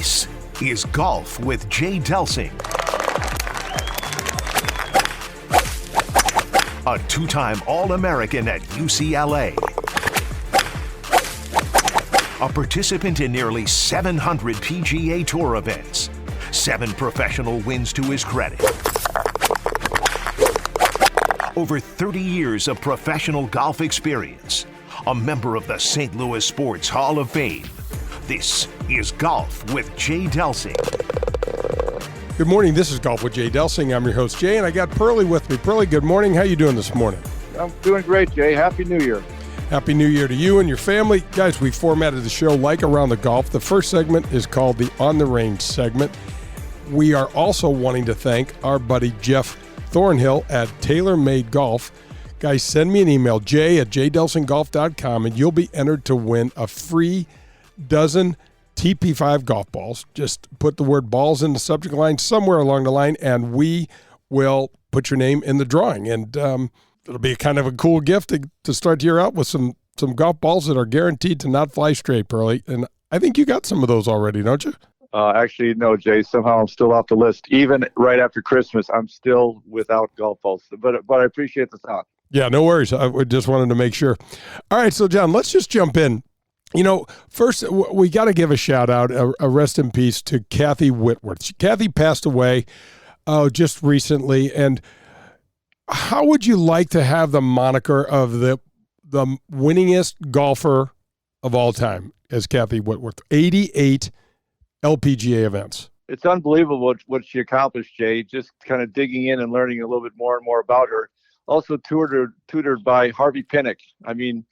This is Golf with Jay Delsing. A two-time All-American at UCLA. A participant in nearly 700 PGA Tour events. 7 professional wins to his credit. Over 30 years of professional golf experience. A member of the St. Louis Sports Hall of Fame. This is Golf with Jay Delsing. Good morning. This is Golf with Jay Delsing. I'm your host, Jay, and I got Pearlie with me. Pearlie, good morning. How you doing this morning? I'm doing great, Jay. Happy New Year. Happy New Year to you and your family. Guys, we formatted the show like Around the Golf. The first segment is called the On the Range segment. We are also wanting to thank our buddy Jeff Thornhill at Taylor Made Golf. Guys, send me an email, jay@jdelsinggolf.com, and you'll be entered to win a free dozen TP5 golf balls. Just put the word balls in the subject line somewhere along the line, and we will put your name in the drawing. And it'll be kind of a cool gift to start your out with some golf balls that are guaranteed to not fly straight, Pearlie. And I think you got some of those already, don't you? Actually, no, Jay. Somehow I'm still off the list. Even right after Christmas, I'm still without golf balls. But I appreciate the thought. Yeah, no worries. I just wanted to make sure. All right, so, John, let's just jump in. You know, first, we got to give a shout-out, a rest in peace, to Kathy Whitworth. Kathy passed away just recently, and how would you like to have the moniker of the winningest golfer of all time as Kathy Whitworth? 88 LPGA events. It's unbelievable what she accomplished, Jay, just kind of digging in and learning a little bit more and more about her. Also tutored by Harvey Pinnock. I mean,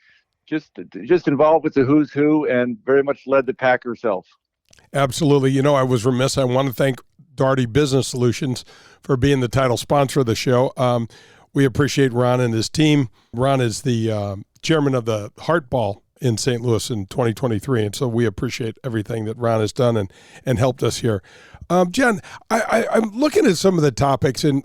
just involved with the who's who and very much led the pack herself. Absolutely. You know, I was remiss. I want to thank Daugherty Business Solutions for being the title sponsor of the show. We appreciate Ron and his team. Ron is the chairman of the Heart Ball in St. Louis in 2023, and so we appreciate everything that Ron has done and helped us here. Jen, I'm looking at some of the topics, and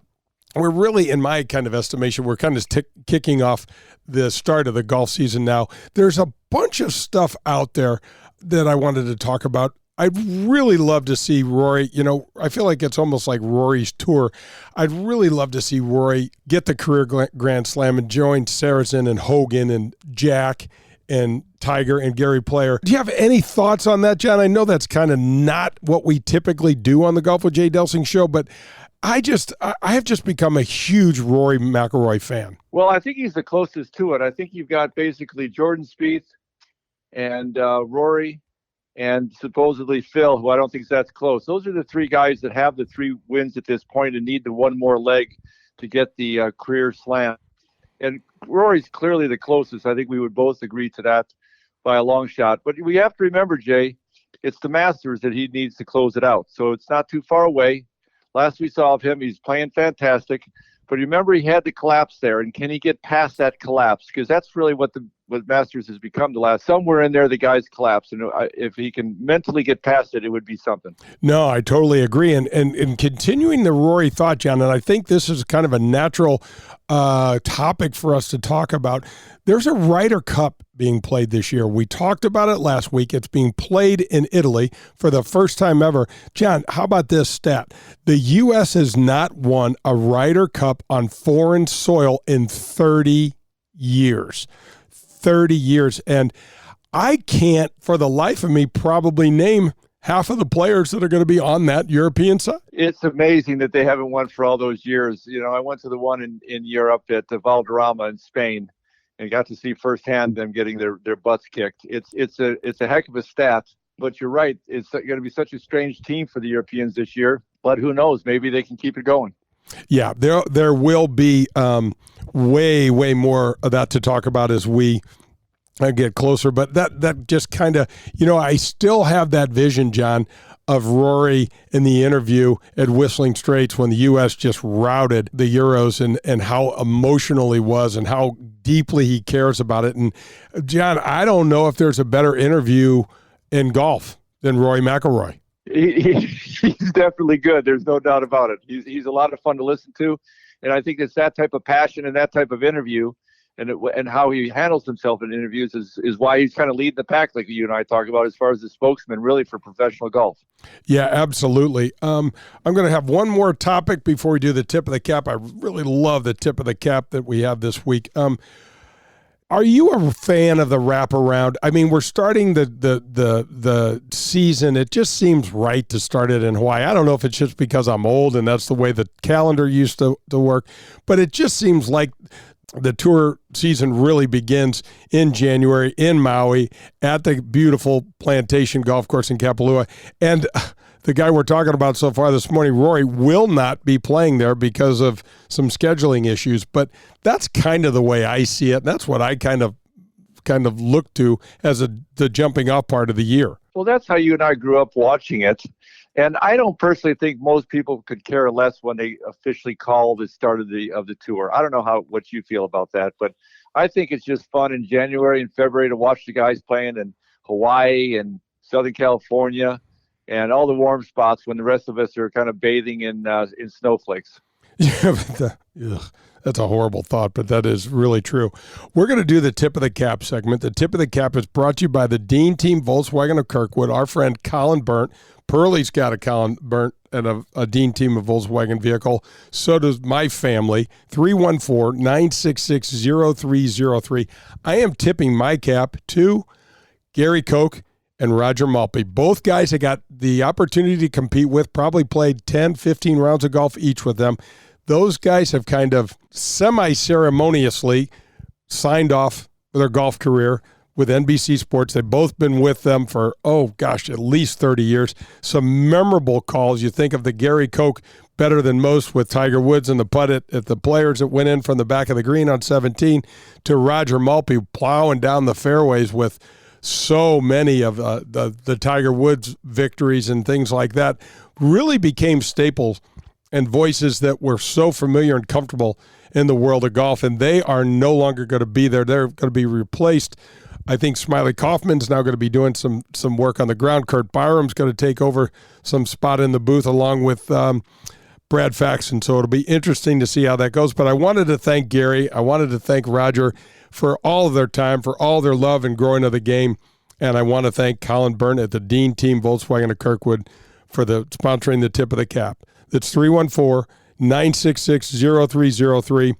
we're really, in my kind of estimation, we're kind of kicking off the start of the golf season now. There's a bunch of stuff out there that I wanted to talk about. I'd really love to see Rory, you know, I feel like it's almost like Rory's tour. I'd really love to see Rory get the career Grand Slam and join Sarazen and Hogan and Jack and Tiger and Gary Player. Do you have any thoughts on that, John? I know that's kind of not what we typically do on the Golf with Jay Delsing show, but I have just become a huge Rory McIlroy fan. Well, I think he's the closest to it. I think you've got basically Jordan Spieth and Rory and supposedly Phil, who I don't think is that close. Those are the 3 guys that have the 3 wins at this point and need the one more leg to get the career slam. And Rory's clearly the closest. I think we would both agree to that by a long shot. But we have to remember, Jay, it's the Masters that he needs to close it out. So it's not too far away. Last we saw of him, he's playing fantastic. But remember, he had the collapse there. And can he get past that collapse? Because that's really what Masters has become the last. Somewhere in there, the guy's collapsed. And if he can mentally get past it, it would be something. No, I totally agree. And continuing the Rory thought, John, and I think this is kind of a natural topic for us to talk about. There's a Ryder Cup being played this year. We talked about it last week. It's being played in Italy for the first time ever. John, how about this stat? The U.S. has not won a Ryder Cup on foreign soil in 30 years. 30 years. And I can't, for the life of me, probably name half of the players that are going to be on that European side. It's amazing that they haven't won for all those years. You know, I went to the one in Europe at the Valderrama in Spain and got to see firsthand them getting their butts kicked. It's a heck of a stat, but you're right. It's going to be such a strange team for the Europeans this year, but who knows? Maybe they can keep it going. Yeah, there will be way more of that to talk about as we get closer. But that just kind of, you know, I still have that vision, John, of Rory in the interview at Whistling Straits when the U.S. just routed the Euros and how emotional he was and how deeply he cares about it. And, John, I don't know if there's a better interview in golf than Rory McIlroy. He's definitely good. There's no doubt about it. He's a lot of fun to listen to. And I think it's that type of passion and that type of interview and how he handles himself in interviews is why he's kind of leading the pack, like you and I talk about, as far as the spokesman, really, for professional golf. Yeah, absolutely. I'm going to have one more topic before we do the tip of the cap. I really love the tip of the cap that we have this week. Are you a fan of the wraparound? I mean, we're starting the season. It just seems right to start it in Hawaii. I don't know if it's just because I'm old and that's the way the calendar used to work, but it just seems like the tour season really begins in January in Maui at the beautiful Plantation Golf Course in Kapalua. And the guy we're talking about so far this morning, Rory, will not be playing there because of some scheduling issues. But that's kind of the way I see it. That's what I kind of look to as the jumping off part of the year. Well, that's how you and I grew up watching it. And I don't personally think most people could care less when they officially call the start of the tour. I don't know what you feel about that, but I think it's just fun in January and February to watch the guys playing in Hawaii and Southern California and all the warm spots when the rest of us are kind of bathing in snowflakes. Yeah, but that's a horrible thought, but that is really true. We're going to do the tip of the cap segment. The tip of the cap is brought to you by the Dean Team Volkswagen of Kirkwood. Our friend Colin Burnt. Pearlie's got a Colin Burnt and a Dean Team of Volkswagen vehicle. So does my family. 314-966-0303. I am tipping my cap to Gary Koch and Roger Maltby. Both guys I got the opportunity to compete with, probably played 10, 15 rounds of golf each with them. Those guys have kind of semi-ceremoniously signed off their golf career with NBC Sports. They've both been with them for, at least 30 years. Some memorable calls. You think of the Gary Koch better than most with Tiger Woods and the putt at the Players that went in from the back of the green on 17, to Roger Maltby plowing down the fairways with so many of the Tiger Woods victories and things like that. Really became staples and voices that were so familiar and comfortable in the world of golf, and they are no longer going to be there. They're going to be replaced. I think Smiley Kaufman's now going to be doing some work on the ground. Kurt Byram's going to take over some spot in the booth along with Brad Faxon. So it'll be interesting to see how that goes. But I wanted to thank Gary. I wanted to thank Roger for all of their time, for all their love and growing of the game. And I want to thank Colin Burnt at the Dean Team Volkswagen of Kirkwood for sponsoring the tip of the cap. That's 314-966-0303.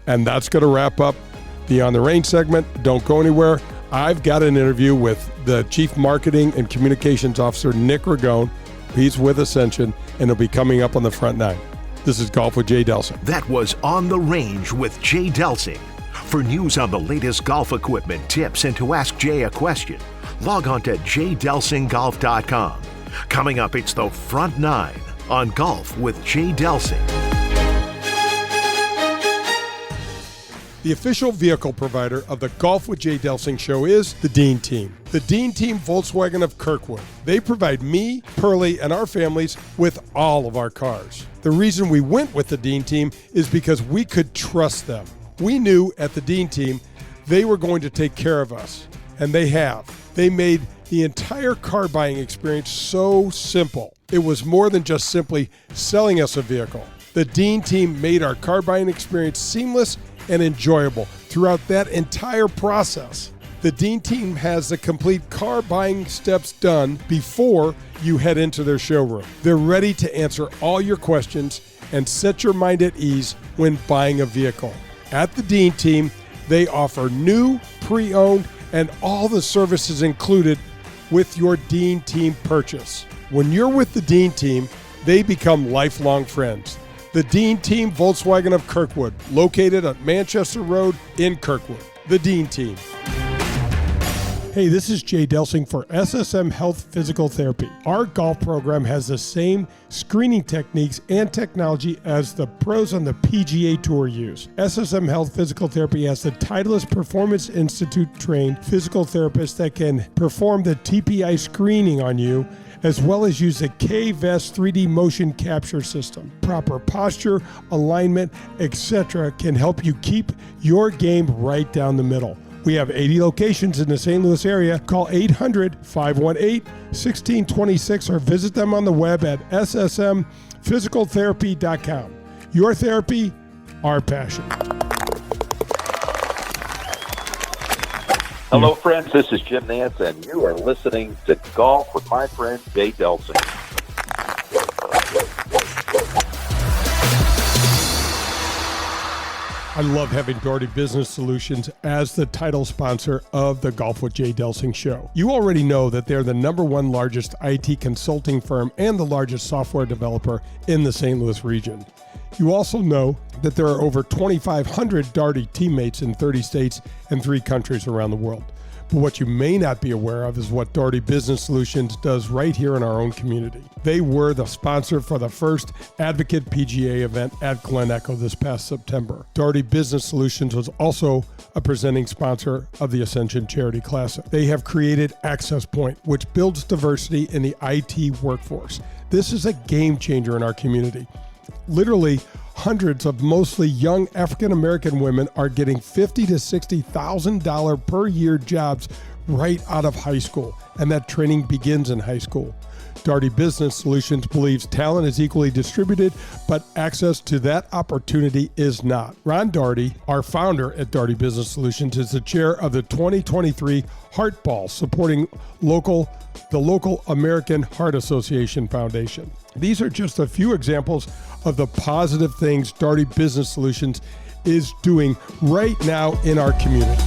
And that's going to wrap up the On the Range segment. Don't go anywhere. I've got an interview with the Chief Marketing and Communications Officer, Nick Ragone. He's with Ascension, and he'll be coming up on the front nine. This is Golf with Jay Delsing. That was On the Range with Jay Delsing. For news on the latest golf equipment, tips, and to ask Jay a question, log on to jdelsinggolf.com. Coming up, it's the front nine on Golf with Jay Delsing. The official vehicle provider of the Golf with Jay Delsing show is the Dean Team. The Dean Team Volkswagen of Kirkwood. They provide me, Pearlie, and our families with all of our cars. The reason we went with the Dean Team is because we could trust them. We knew at the Dean Team they were going to take care of us, and they have. They made the entire car buying experience so simple. It was more than just simply selling us a vehicle. The Dean Team made our car buying experience seamless and enjoyable throughout that entire process. The Dean Team has the complete car buying steps done before you head into their showroom. They're ready to answer all your questions and set your mind at ease when buying a vehicle. At the Dean Team, they offer new, pre-owned, and all the services included with your Dean Team purchase. When you're with the Dean Team, they become lifelong friends. The Dean Team Volkswagen of Kirkwood, located at Manchester Road in Kirkwood. The Dean Team. Hey, this is Jay Delsing for SSM Health Physical Therapy. Our golf program has the same screening techniques and technology as the pros on the PGA Tour use. SSM Health Physical Therapy has the Titleist Performance Institute trained physical therapists that can perform the TPI screening on you, as well as use the K-Vest 3D motion capture system. Proper posture, alignment, etc. can help you keep your game right down the middle. We have 80 locations in the St. Louis area. Call 800-518-1626 or visit them on the web at ssmphysicaltherapy.com. Your therapy, our passion. Hello, friends. This is Jim Nance, and you are listening to Golf with my friend Jay Delsing. I love having Daugherty Business Solutions as the title sponsor of the Golf with Jay Delsing show. You already know that they're the #1 largest IT consulting firm and the largest software developer in the St. Louis region. You also know that there are over 2,500 Daugherty teammates in 30 states and 3 countries around the world. But what you may not be aware of is what Daugherty Business Solutions does right here in our own community. They were the sponsor for the first Advocate PGA event at Glen Echo this past September. Daugherty Business Solutions was also a presenting sponsor of the Ascension Charity Classic. They have created Access Point, which builds diversity in the IT workforce. This is a game changer in our community. Literally, hundreds of mostly young African-American women are getting $50,000 to $60,000 per year jobs right out of high school, and that training begins in high school. Daugherty Business Solutions believes talent is equally distributed, but access to that opportunity is not. Ron Daugherty, our founder at Daugherty Business Solutions, is the chair of the 2023 Heart Ball, supporting the local American Heart Association Foundation. These are just a few examples of the positive things Daugherty Business Solutions is doing right now in our community.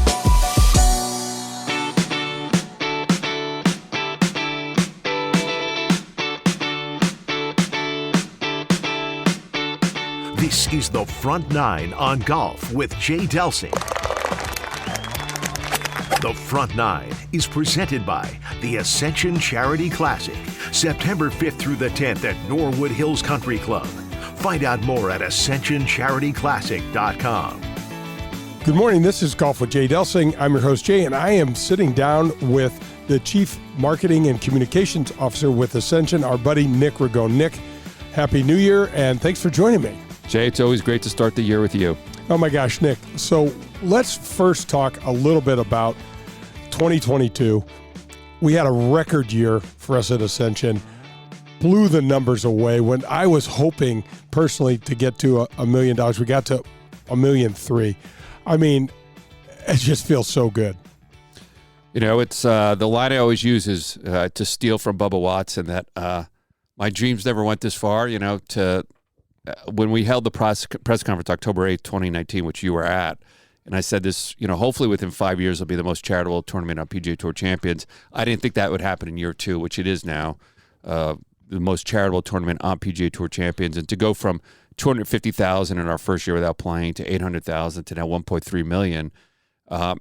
This is the Front Nine on Golf with Jay Delsing. The Front Nine is presented by the Ascension Charity Classic, September 5th through the 10th at Norwood Hills Country Club. Find out more at ascensioncharityclassic.com. Good morning. This is Golf with Jay Delsing. I'm your host, Jay, and I am sitting down with the Chief Marketing and Communications Officer with Ascension, our buddy Nick Ragone. Nick, Happy New Year, and thanks for joining me. Jay, it's always great to start the year with you. Oh my gosh, Nick. So let's first talk a little bit about 2022. We had a record year for us at Ascension. Blew the numbers away. When I was hoping personally to get to $1 million, we got to $1.3 million. I mean, it just feels so good. You know, it's the line I always use is to steal from Bubba Watson that my dreams never went this far. You know, when we held the press conference October 8th, 2019, which you were at, and I said this, you know, hopefully within 5 years it'll be the most charitable tournament on PGA Tour Champions. I didn't think that would happen in year 2, which it is now. The most charitable tournament on PGA Tour Champions, and to go from $250,000 in our first year without playing to $800,000 to now $1.3 million,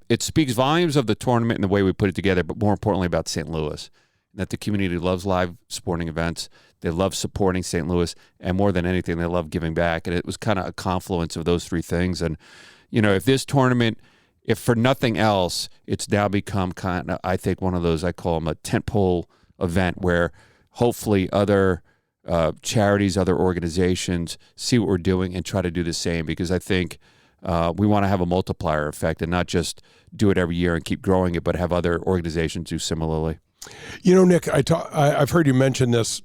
it speaks volumes of the tournament and the way we put it together, but more importantly about St. Louis, that the community loves live sporting events. They love supporting St. Louis, and more than anything, they love giving back. And it was kind of a confluence of those 3 things. And, you know, if this tournament, if for nothing else, it's now become kind of, I think, one of those, I call them a tentpole event where hopefully other charities, other organizations see what we're doing and try to do the same, because I think we want to have a multiplier effect and not just do it every year and keep growing it, but have other organizations do similarly. You know, Nick, I've heard you mention this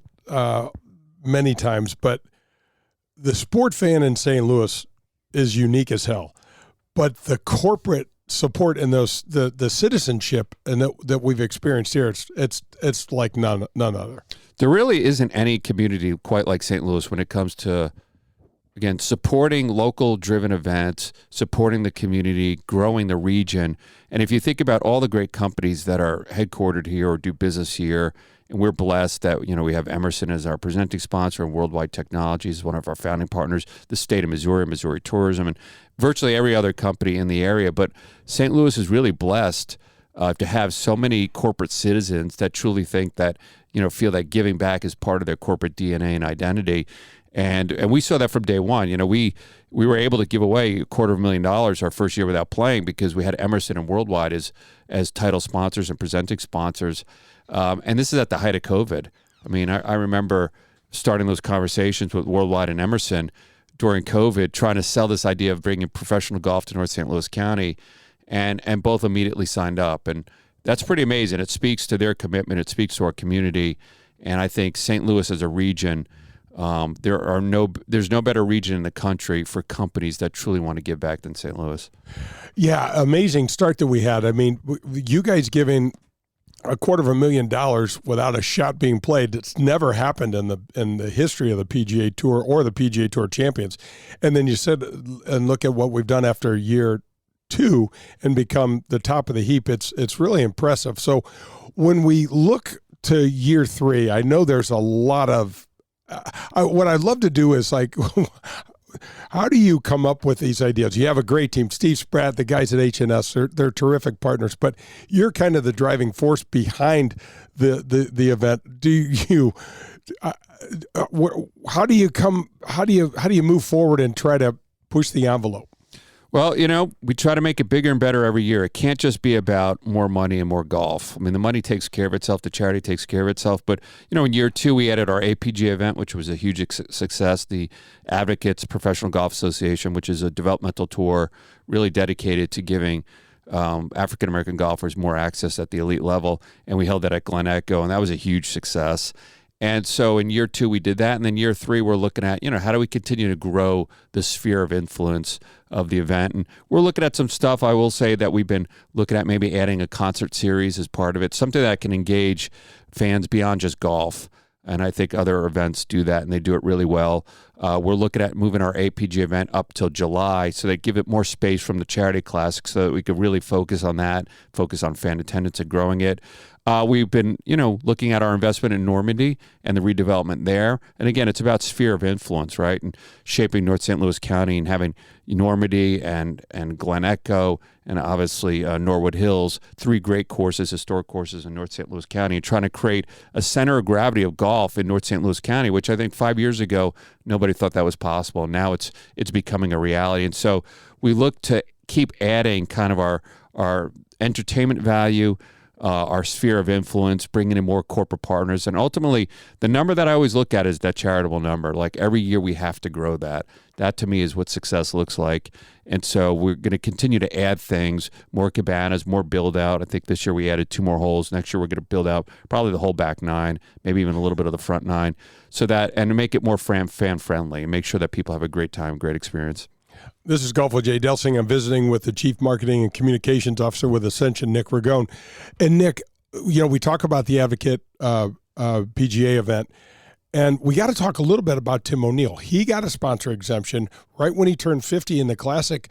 many times, but the sport fan in St. Louis is unique as hell. But the corporate support and the citizenship and that we've experienced here, it's like none other. There really isn't any community quite like St. Louis when it comes to, again, supporting local driven events, supporting the community, growing the region. And if you think about all the great companies that are headquartered here or do business here, and we're blessed that, you know, we have Emerson as our presenting sponsor, and Worldwide Technologies is one of our founding partners, the state of Missouri, Missouri Tourism, and virtually every other company in the area. But St. Louis is really blessed to have so many corporate citizens that truly think that, you know, feel that giving back is part of their corporate DNA and identity. And we saw that from day one. You know, we were able to give away $250,000 our first year without playing because we had Emerson and Worldwide as title sponsors and presenting sponsors. And this is at the height of COVID. I mean, I remember starting those conversations with Worldwide and Emerson during COVID, trying to sell this idea of bringing professional golf to North St. Louis County, and both immediately signed up. And that's pretty amazing. It speaks to their commitment. It speaks to our community. And I think St. Louis as a region There's no better region in the country for companies that truly want to give back than St. Louis. Yeah, amazing start that we had. I mean, you guys giving $250,000 without a shot being played. It's never happened in the history of the PGA Tour or the PGA Tour champions. And then you said, and look at what we've done after year 2 and become the top of the heap. It's really impressive. So when we look to year 3, I know there's a lot of what I'd love to do is like, how do you come up with these ideas? You have a great team. Steve Spratt, the guys at H&S, they're terrific partners, but you're kind of the driving force behind the event. Do you how do you move forward and try to push the envelope? Well, we try to make it bigger and better every year. It can't just be about more money and more golf. I mean, the money takes care of itself. The charity takes care of itself. But, in year 2, we added our APG event, which was a huge success, the Advocates Professional Golf Association, which is a developmental tour really dedicated to giving African-American golfers more access at the elite level. And we held that at Glen Echo, and that was a huge success. And so in year 2, we did that. And then year 3, we're looking at, how do we continue to grow the sphere of influence of the event? And we're looking at some stuff. I will say that we've been looking at maybe adding a concert series as part of it, something that can engage fans beyond just golf. And I think other events do that, and they do it really well. We're looking at moving our APG event up till July so they give it more space from the Charity Classic so that we could really focus on that, focus on fan attendance and growing it. We've been, looking at our investment in Normandy and the redevelopment there. And again, it's about sphere of influence, right? And shaping North St. Louis County and having Normandy and Glen Echo and obviously Norwood Hills, 3 great courses, historic courses in North St. Louis County, and trying to create a center of gravity of golf in North St. Louis County, which I think 5 years ago, nobody thought that was possible. Now it's becoming a reality. And so we look to keep adding kind of our entertainment value, our sphere of influence, bringing in more corporate partners. And ultimately, the number that I always look at is that charitable number. Like every year we have to grow that. That to me is what success looks like. And so we're going to continue to add things, more cabanas, more build out. I think this year we added 2 more holes. Next year we're going to build out probably the whole back 9, maybe even a little bit of the front 9, so that, and to make it more fan friendly and make sure that people have a great time, great experience. This is Golf with Jay Delsing. I'm visiting with the Chief Marketing and Communications Officer with Ascension, Nick Ragone. And Nick, we talk about the Advocate PGA event, and we got to talk a little bit about Tim O'Neill. He got a sponsor exemption right when he turned 50 in the Classic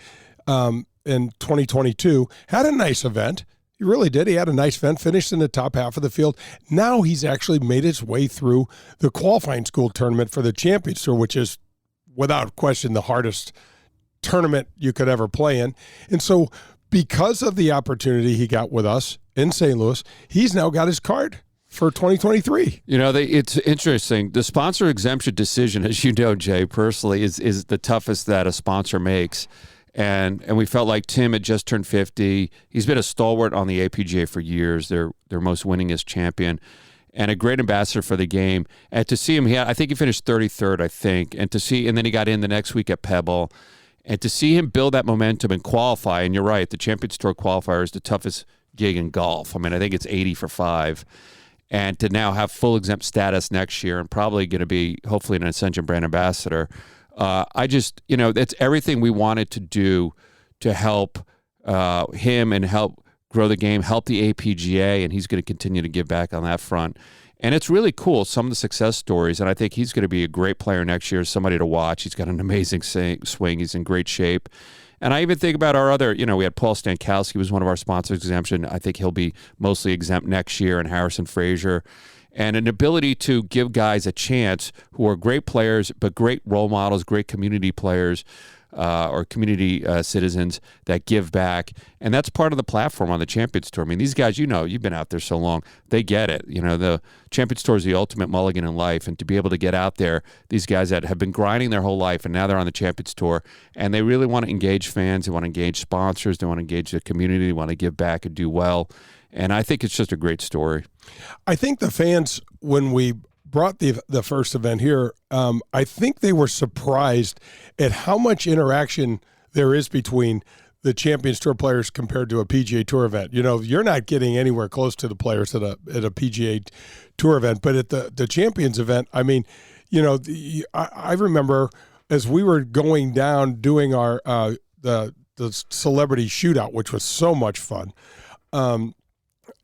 in 2022. Had a nice event. He really did. He had a nice event, finished in the top half of the field. Now he's actually made his way through the qualifying school tournament for the Champions Tour, which is without question the hardest tournament you could ever play in. And so because of the opportunity he got with us in St. Louis, he's now got his card for 2023. It's interesting. The sponsor exemption decision, as you know, Jay, personally, is the toughest that a sponsor makes. And we felt like Tim had just turned 50. He's been a stalwart on the APGA for years, their most winningest champion, and a great ambassador for the game. And to see him, I think he finished 33rd, and then he got in the next week at Pebble. And to see him build that momentum and qualify, and you're right, the Champions Tour qualifier is the toughest gig in golf. I mean, I think it's 80 for 5. And to now have full exempt status next year and probably going to be, hopefully, an Ascension brand ambassador, that's everything we wanted to do to help him and help grow the game, help the APGA, and he's going to continue to give back on that front. And it's really cool, some of the success stories, and I think he's going to be a great player next year, somebody to watch. He's got an amazing swing. He's in great shape. And I even think about our other, we had Paul Stankowski was one of our sponsors exemption. I think he'll be mostly exempt next year, and Harrison Frazier. And an ability to give guys a chance who are great players, but great role models, great community players, or community citizens that give back. And that's part of the platform on the Champions Tour. I mean, these guys, you've been out there so long, they get it. The Champions Tour is the ultimate mulligan in life. And to be able to get out there, these guys that have been grinding their whole life and now they're on the Champions Tour, and they really want to engage fans, they want to engage sponsors, they want to engage the community, they want to give back and do well. And I think it's just a great story. I think the fans, when we brought the first event here, I think they were surprised at how much interaction there is between the Champions Tour players compared to a PGA Tour event. You're not getting anywhere close to the players at a PGA Tour event, but at the Champions event, I mean, I remember as we were going down doing our the celebrity shootout, which was so much fun. And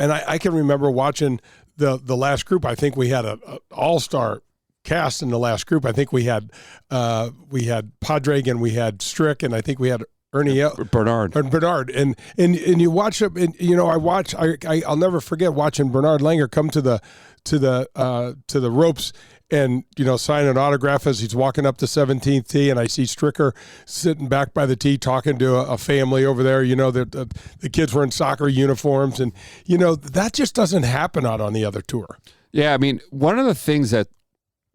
I can remember watching the last group. I think we had an all-star cast in the last group. I think we had Padraig and we had Strick, and I think we had Bernard, and you watch it, and I'll never forget watching Bernard Langer come to the ropes and sign an autograph as he's walking up the 17th tee, and I see Stricker sitting back by the tee talking to a family over there. The kids were in soccer uniforms, and that just doesn't happen out on the other tour. Yeah, I mean, one of the things that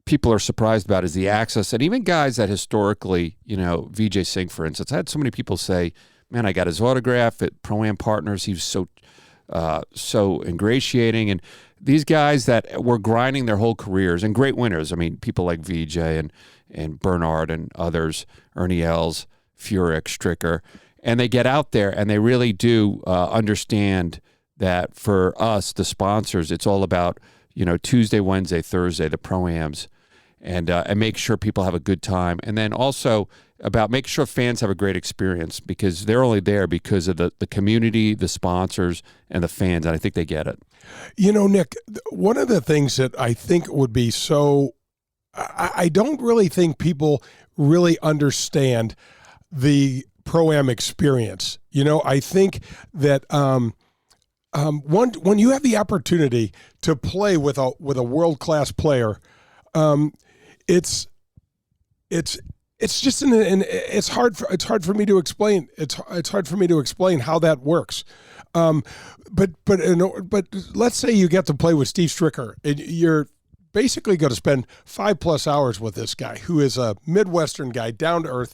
people are surprised about is the access, and even guys that historically, Vijay Singh, for instance, I had so many people say, man, I got his autograph at Pro-Am Partners. He was so ingratiating. And these guys that were grinding their whole careers and great winners, I mean, people like Vijay and Bernard and others, Ernie Els, Furyk, Stricker, and they get out there and they really do understand that for us, the sponsors, it's all about Tuesday, Wednesday, Thursday, the Pro-Ams, and make sure people have a good time. And then also about making sure fans have a great experience, because they're only there because of the community, the sponsors, and the fans, and I think they get it. Nick, one of the things that I think would be I don't really think people really understand the Pro-Am experience. I think that when you have the opportunity to play with a world-class player, it's just it's hard for me to explain. It's hard for me to explain how that works. But let's say you get to play with Steve Stricker, and you're basically going to spend 5+ hours with this guy who is a Midwestern guy, down to earth.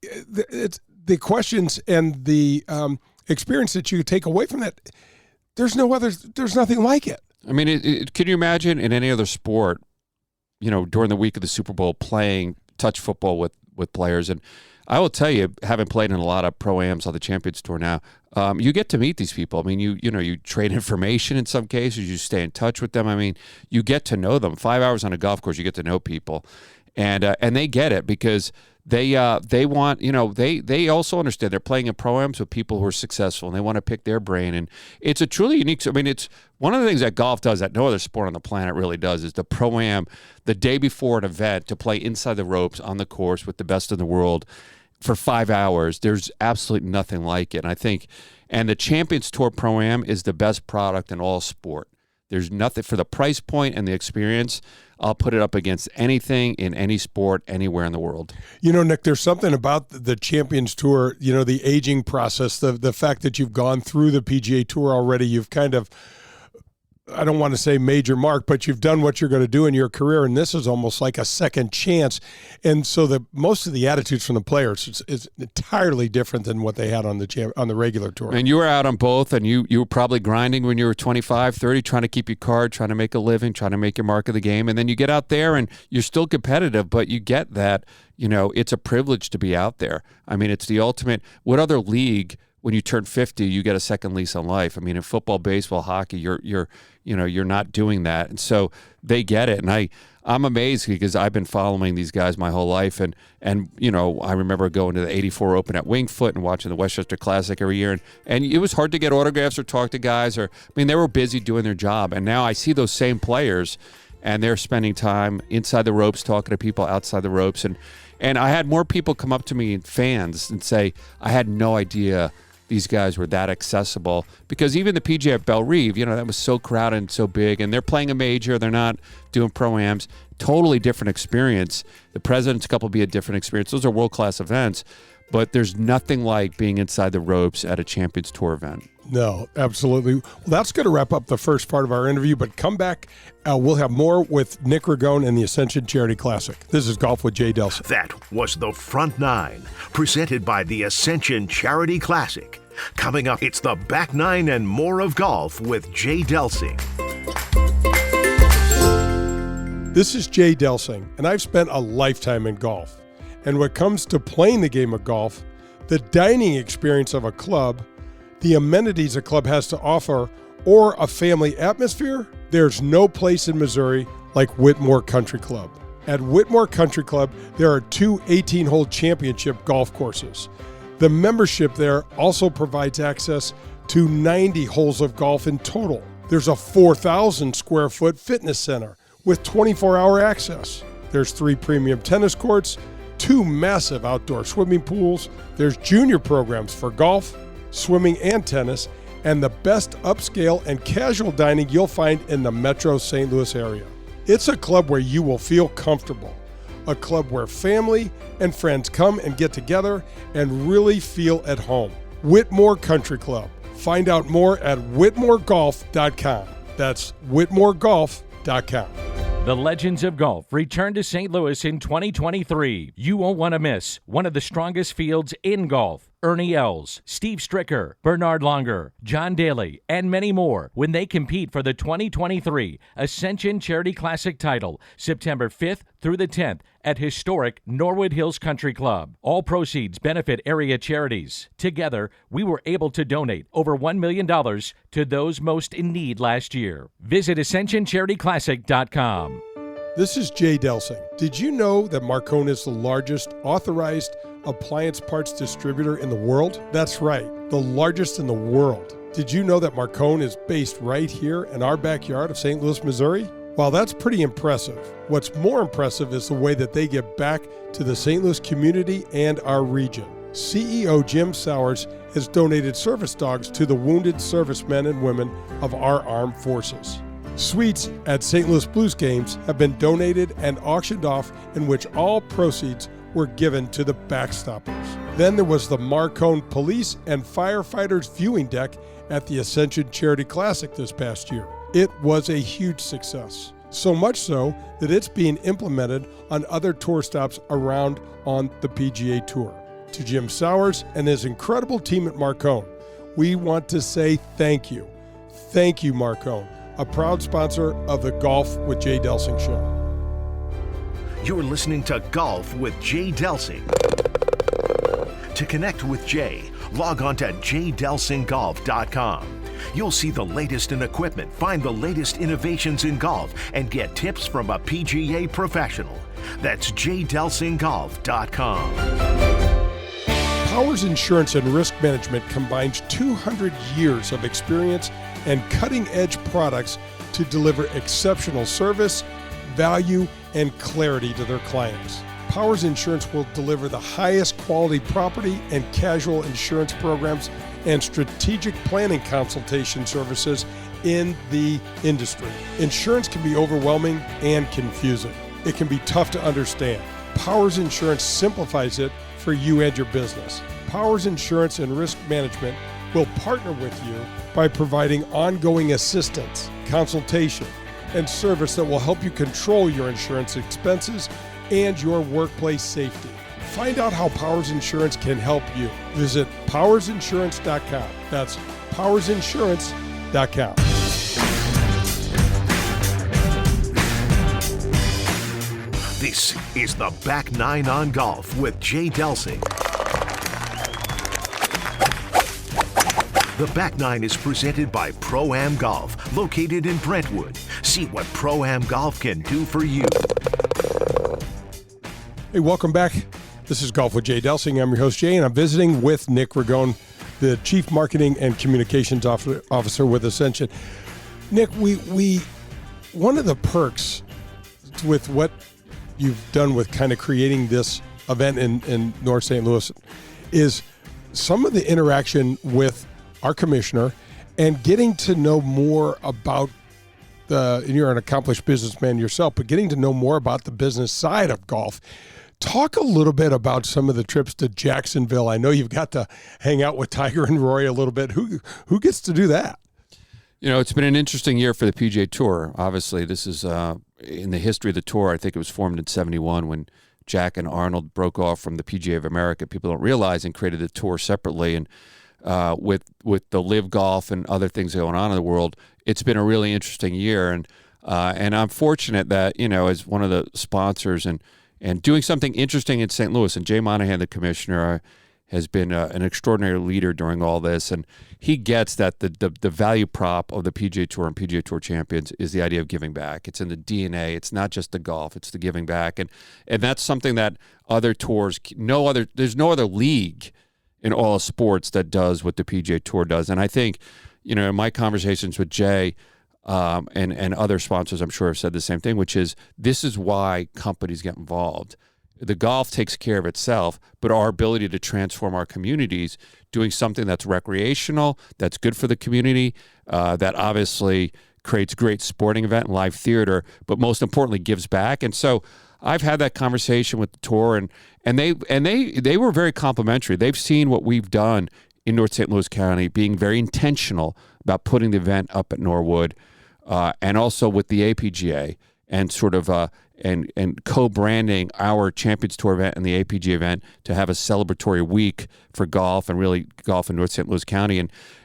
It's the questions and the experience that you take away from that. There's nothing like it. I mean, can you imagine in any other sport, during the week of the Super Bowl, playing touch football with players? And I will tell you, having played in a lot of Pro-Ams on the Champions Tour now, you get to meet these people. I mean, you trade information in some cases, you stay in touch with them. I mean, you get to know them. 5 hours on a golf course, you get to know people. And they get it because they want, they also understand they're playing in Pro-Ams with people who are successful, and they want to pick their brain. And it's a truly unique, I mean, it's one of the things that golf does that no other sport on the planet really does, is the Pro-Am, the day before an event, to play inside the ropes on the course with the best in the world for 5 hours. There's absolutely nothing like it. And I think, and the Champions Tour Pro-Am is the best product in all sport. There's nothing for the price point and the experience. I'll put it up against anything in any sport anywhere in the world. Nick, there's something about the Champions Tour, the aging process, the fact that you've gone through the PGA Tour already. You've kind of, I don't want to say major mark, but you've done what you're going to do in your career, and this is almost like a second chance. And so most of the attitudes from the players is entirely different than what they had on the regular tour. And you were out on both, and you were probably grinding when you were 25, 30, trying to keep your card, trying to make a living, trying to make your mark of the game. And then you get out there and you're still competitive, but you get that, it's a privilege to be out there. I mean, it's the ultimate. What other league, when you turn 50, you get a second lease on life? I mean, in football, baseball, hockey, you're not doing that. And so they get it. And I'm amazed because I've been following these guys my whole life. And I remember going to the 84 Open at Winged Foot and watching the Westchester Classic every year. And it was hard to get autographs or talk to guys, they were busy doing their job. And now I see those same players, and they're spending time inside the ropes, talking to people outside the ropes. And I had more people come up to me, fans, and say, I had no idea these guys were that accessible, because even the PGA at Belle Reve, that was so crowded and so big, and they're playing a major, they're not doing Pro-Ams, totally different experience. The President's Cup will be a different experience. Those are world-class events, but there's nothing like being inside the ropes at a Champions Tour event. No, absolutely. Well, that's going to wrap up the first part of our interview, but come back. We'll have more with Nick Ragone and the Ascension Charity Classic. This is Golf with Jay Delsing. That was the Front Nine, presented by the Ascension Charity Classic. Coming up, it's the Back Nine and more of golf with Jay Delsing. This is Jay Delsing, and I've spent a lifetime in golf. And when it comes to playing the game of golf, the dining experience of a club, the amenities a club has to offer, or a family atmosphere, there's no place in Missouri like Whitmore Country Club. At Whitmore Country Club, there are 2 18-hole championship golf courses. The membership there also provides access to 90 holes of golf in total. There's a 4,000 square foot fitness center with 24-hour access. There's 3 premium tennis courts, 2 massive outdoor swimming pools. There's junior programs for golf, swimming, and tennis, and the best upscale and casual dining you'll find in the Metro St. Louis area. It's a club where you will feel comfortable, a club where family and friends come and get together and really feel at home. Whitmore Country Club. Find out more at whitmoregolf.com. That's whitmoregolf.com. The Legends of Golf return to St. Louis in 2023. You won't want to miss one of the strongest fields in golf. Ernie Els, Steve Stricker, Bernard Longer, John Daly, and many more when they compete for the 2023 Ascension Charity Classic title, September 5th through the 10th at historic Norwood Hills Country Club. All proceeds benefit area charities. Together, we were able to donate over $1 million to those most in need last year. Visit AscensionCharityClassic.com. This is Jay Delsing. Did you know that Marcone is the largest authorized appliance parts distributor in the world? That's right, the largest in the world. Did you know that Marcone is based right here in our backyard of St. Louis, Missouri? Well, that's pretty impressive. What's more impressive is the way that they give back to the St. Louis community and our region. CEO Jim Sowers has donated service dogs to the wounded servicemen and women of our armed forces. Suites at St. Louis Blues games have been donated and auctioned off, in which all proceeds were given to the Backstoppers. Then there was the Marcone Police and Firefighters viewing deck at the Ascension Charity Classic this past year. It was a huge success, so much so that it's being implemented on other tour stops around on the PGA Tour. To Jim Sowers and his incredible team at Marcone, we want to say thank you. Thank you, Marcone, a proud sponsor of the Golf with Jay Delsing show. You're listening to Golf with Jay Delsing. To connect with Jay, log on to jdelsinggolf.com. You'll see the latest in equipment, find the latest innovations in golf, and get tips from a PGA professional. That's jdelsinggolf.com. Powers Insurance and Risk Management combines 200 years of experience and cutting-edge products to deliver exceptional service, value, and clarity to their clients. Powers Insurance will deliver the highest quality property and casual insurance programs and strategic planning consultation services in the industry. Insurance can be overwhelming and confusing. It can be tough to understand. Powers Insurance simplifies it for you and your business. Powers Insurance and Risk Management will partner with you by providing ongoing assistance, consultation, and service that will help you control your insurance expenses and your workplace safety. Find out how Powers Insurance can help you. Visit powersinsurance.com. That's powersinsurance.com. This is the Back Nine on Golf with Jay Delsing. The Back Nine is presented by Pro-Am Golf, located in Brentwood. See what Pro-Am Golf can do for you. Hey, welcome back. This is Golf with Jay Delsing. I'm your host, Jay, and I'm visiting with Nick Ragone, the Chief Marketing and Communications Officer with Ascension. Nick, we one of the perks with what you've done with kind of creating this event in North St. Louis is some of the interaction with our commissioner and getting to know more about and you're an accomplished businessman yourself, but getting to know more about the business side of golf. Talk a little bit about some of the trips to Jacksonville. I know you've got to hang out with Tiger and Rory a little bit. Who gets to do that? You know, it's been an interesting year for the PGA Tour. Obviously, this is in the history of the tour. I think it was formed in '71 when Jack and Arnold broke off from the PGA of America. People don't realize, and created the tour separately. And with the Live Golf and other things going on in the world, it's been a really interesting year. And I'm fortunate that, you know, as one of the sponsors and doing something interesting in St. Louis, and Jay Monahan, the commissioner, has been an extraordinary leader during all this, and he gets that the value prop of the PGA Tour and PGA Tour champions is the idea of giving back. It's in the DNA. It's not just the golf. It's the giving back, and that's something that other tours, there's no other league in all of sports that does what the PGA Tour does. And I think, in my conversations with Jay and other sponsors, I'm sure have said the same thing, which is this is why companies get involved. The golf takes care of itself, but our ability to transform our communities, doing something that's recreational, that's good for the community, that obviously creates great sporting event and live theater, but most importantly gives back. And so I've had that conversation with the tour, and they were very complimentary. They've seen what we've done in North St. Louis County, being very intentional about putting the event up at Norwood, and also with the APGA, and sort of and co-branding our Champions Tour event and the APGA event to have a celebratory week for golf and really golf in North St. Louis County.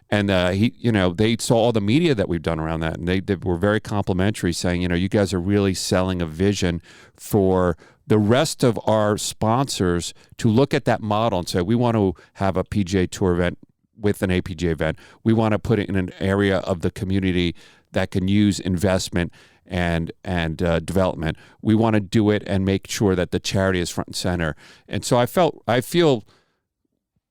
And they saw all the media that we've done around that, and they were very complimentary, saying, you guys are really selling a vision for the rest of our sponsors to look at that model and say, we want to have a PGA Tour event with an APGA event. We want to put it in an area of the community that can use investment and development. We want to do it and make sure that the charity is front and center. And so I feel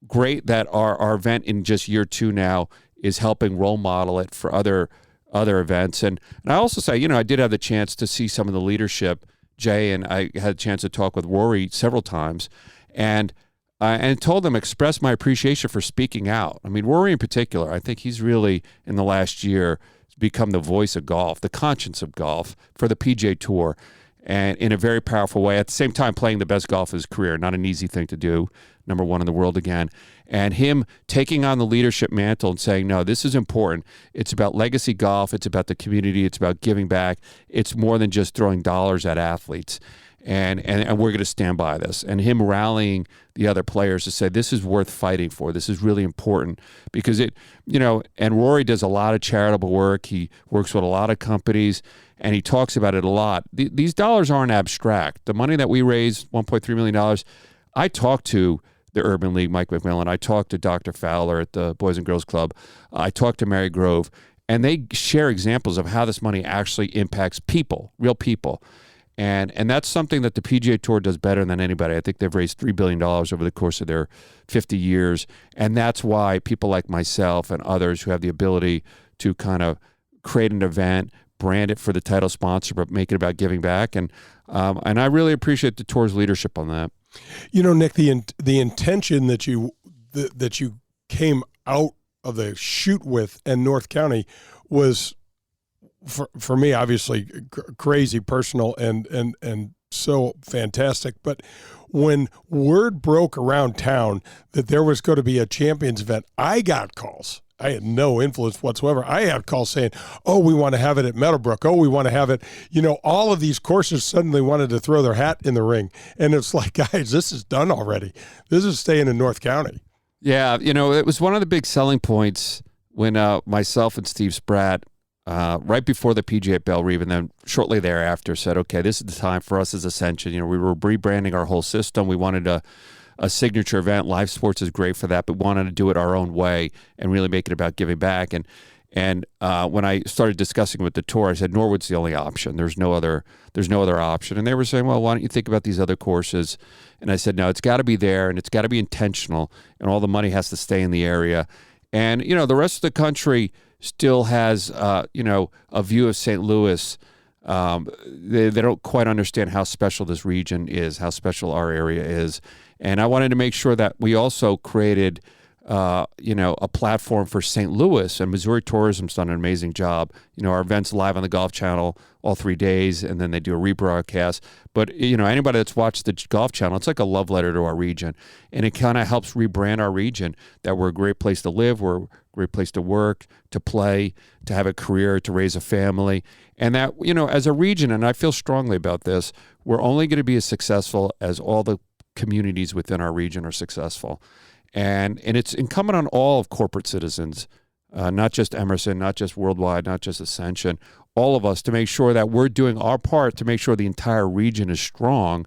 great that our event in just year 2 now is helping role model it for other events. And I also say, I did have the chance to see some of the leadership, Jay, and I had a chance to talk with Rory several times, and told them, express my appreciation for speaking out. I mean, Rory in particular, I think he's really, in the last year, become the voice of golf, the conscience of golf for the PGA Tour, and in a very powerful way. At the same time, playing the best golf of his career, not an easy thing to do, number 1 in the world again. And him taking on the leadership mantle and saying, no, this is important. It's about legacy golf. It's about the community. It's about giving back. It's more than just throwing dollars at athletes. And we're going to stand by this. And him rallying the other players to say, this is worth fighting for. This is really important because and Rory does a lot of charitable work. He works with a lot of companies, and he talks about it a lot. These dollars aren't abstract. The money that we raised, $1.3 million, I talked to the Urban League, Mike McMillan. I talked to Dr. Fowler at the Boys and Girls Club. I talked to Mary Grove, and they share examples of how this money actually impacts people, real people. And that's something that the PGA Tour does better than anybody. I think they've raised $3 billion over the course of their 50 years. And that's why people like myself and others who have the ability to kind of create an event, brand it for the title sponsor, but make it about giving back. And I really appreciate the Tour's leadership on that. Nick, the intention that you came out of the chute with in North County was, for me, obviously crazy, personal, and so fantastic. But when word broke around town that there was going to be a Champions event, I got calls. I had no influence whatsoever. I had calls saying, oh, we want to have it at Meadowbrook. Oh, we want to have it. All of these courses suddenly wanted to throw their hat in the ring. And it's like, guys, this is done already. This is staying in North County. Yeah, it was one of the big selling points when myself and Steve Spratt, right before the PGA Belle Reve, and then shortly thereafter said, okay, this is the time for us as Ascension. We were rebranding our whole system. We wanted a signature event. Live sports is great for that, but wanted to do it our own way and really make it about giving back. And when I started discussing with the tour, I said, Norwood's the only option. There's no other option. And they were saying, well, why don't you think about these other courses? And I said, no, it's got to be there, and it's got to be intentional, and all the money has to stay in the area. And, the rest of the country still has, a view of St. Louis. They don't quite understand how special this region is, how special our area is. And I wanted to make sure that we also created, a platform for St. Louis, and Missouri Tourism's done an amazing job. Our event's live on the Golf Channel all 3 days, and then they do a rebroadcast. But, anybody that's watched the Golf Channel, it's like a love letter to our region. And it kind of helps rebrand our region, that we're a great place to live, we're a great place to work, to play, to have a career, to raise a family. And that, as a region, and I feel strongly about this, we're only going to be as successful as all the communities within our region are successful. And it's incumbent on all of corporate citizens, not just Emerson, not just Worldwide, not just Ascension, all of us, to make sure that we're doing our part to make sure the entire region is strong.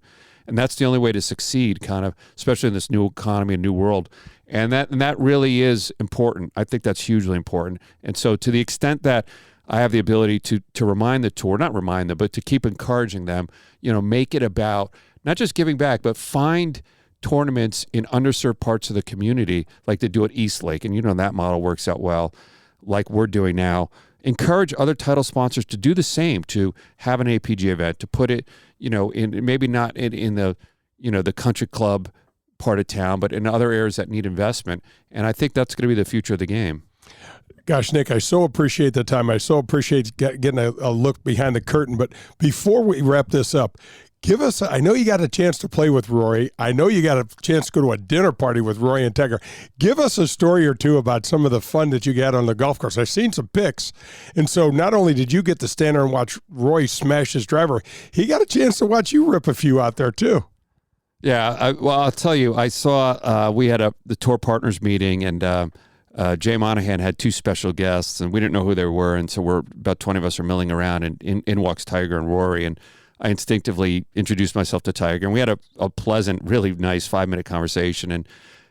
And that's the only way to succeed, kind of, especially in this new economy and new world. And that really is important. I think that's hugely important. And so to the extent that I have the ability to remind the tour, not remind them, but to keep encouraging them, make it about not just giving back, but find tournaments in underserved parts of the community like they do at East Lake. And that model works out well, like we're doing now. Encourage other title sponsors to do the same, to have an APG event, to put it, in maybe not in the, the country club part of town, but in other areas that need investment. And I think that's going to be the future of the game. Gosh, Nick, I so appreciate the time. I so appreciate getting a look behind the curtain. But before we wrap this up, I know you got a chance to play with Rory. I know you got a chance to go to a dinner party with Rory and Tiger. Give us a story or two about some of the fun that you got on the golf course. I've seen some pics. And so not only did you get to stand there and watch Rory smash his driver, he got a chance to watch you rip a few out there too. Yeah, I'll tell you, I saw we had the tour partners meeting, and Jay Monahan had two special guests, and we didn't know who they were, and so we're about 20 of us are milling around, and in walks Tiger and Rory, and I instinctively introduced myself to Tiger, and we had a pleasant, really nice 5-minute conversation, and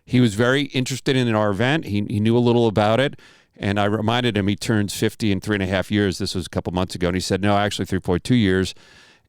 he was very interested in our event. He knew a little about it, and I reminded him he turns 50 in 3.5 years. This was a couple months ago, and he said, no, actually 3.2 years.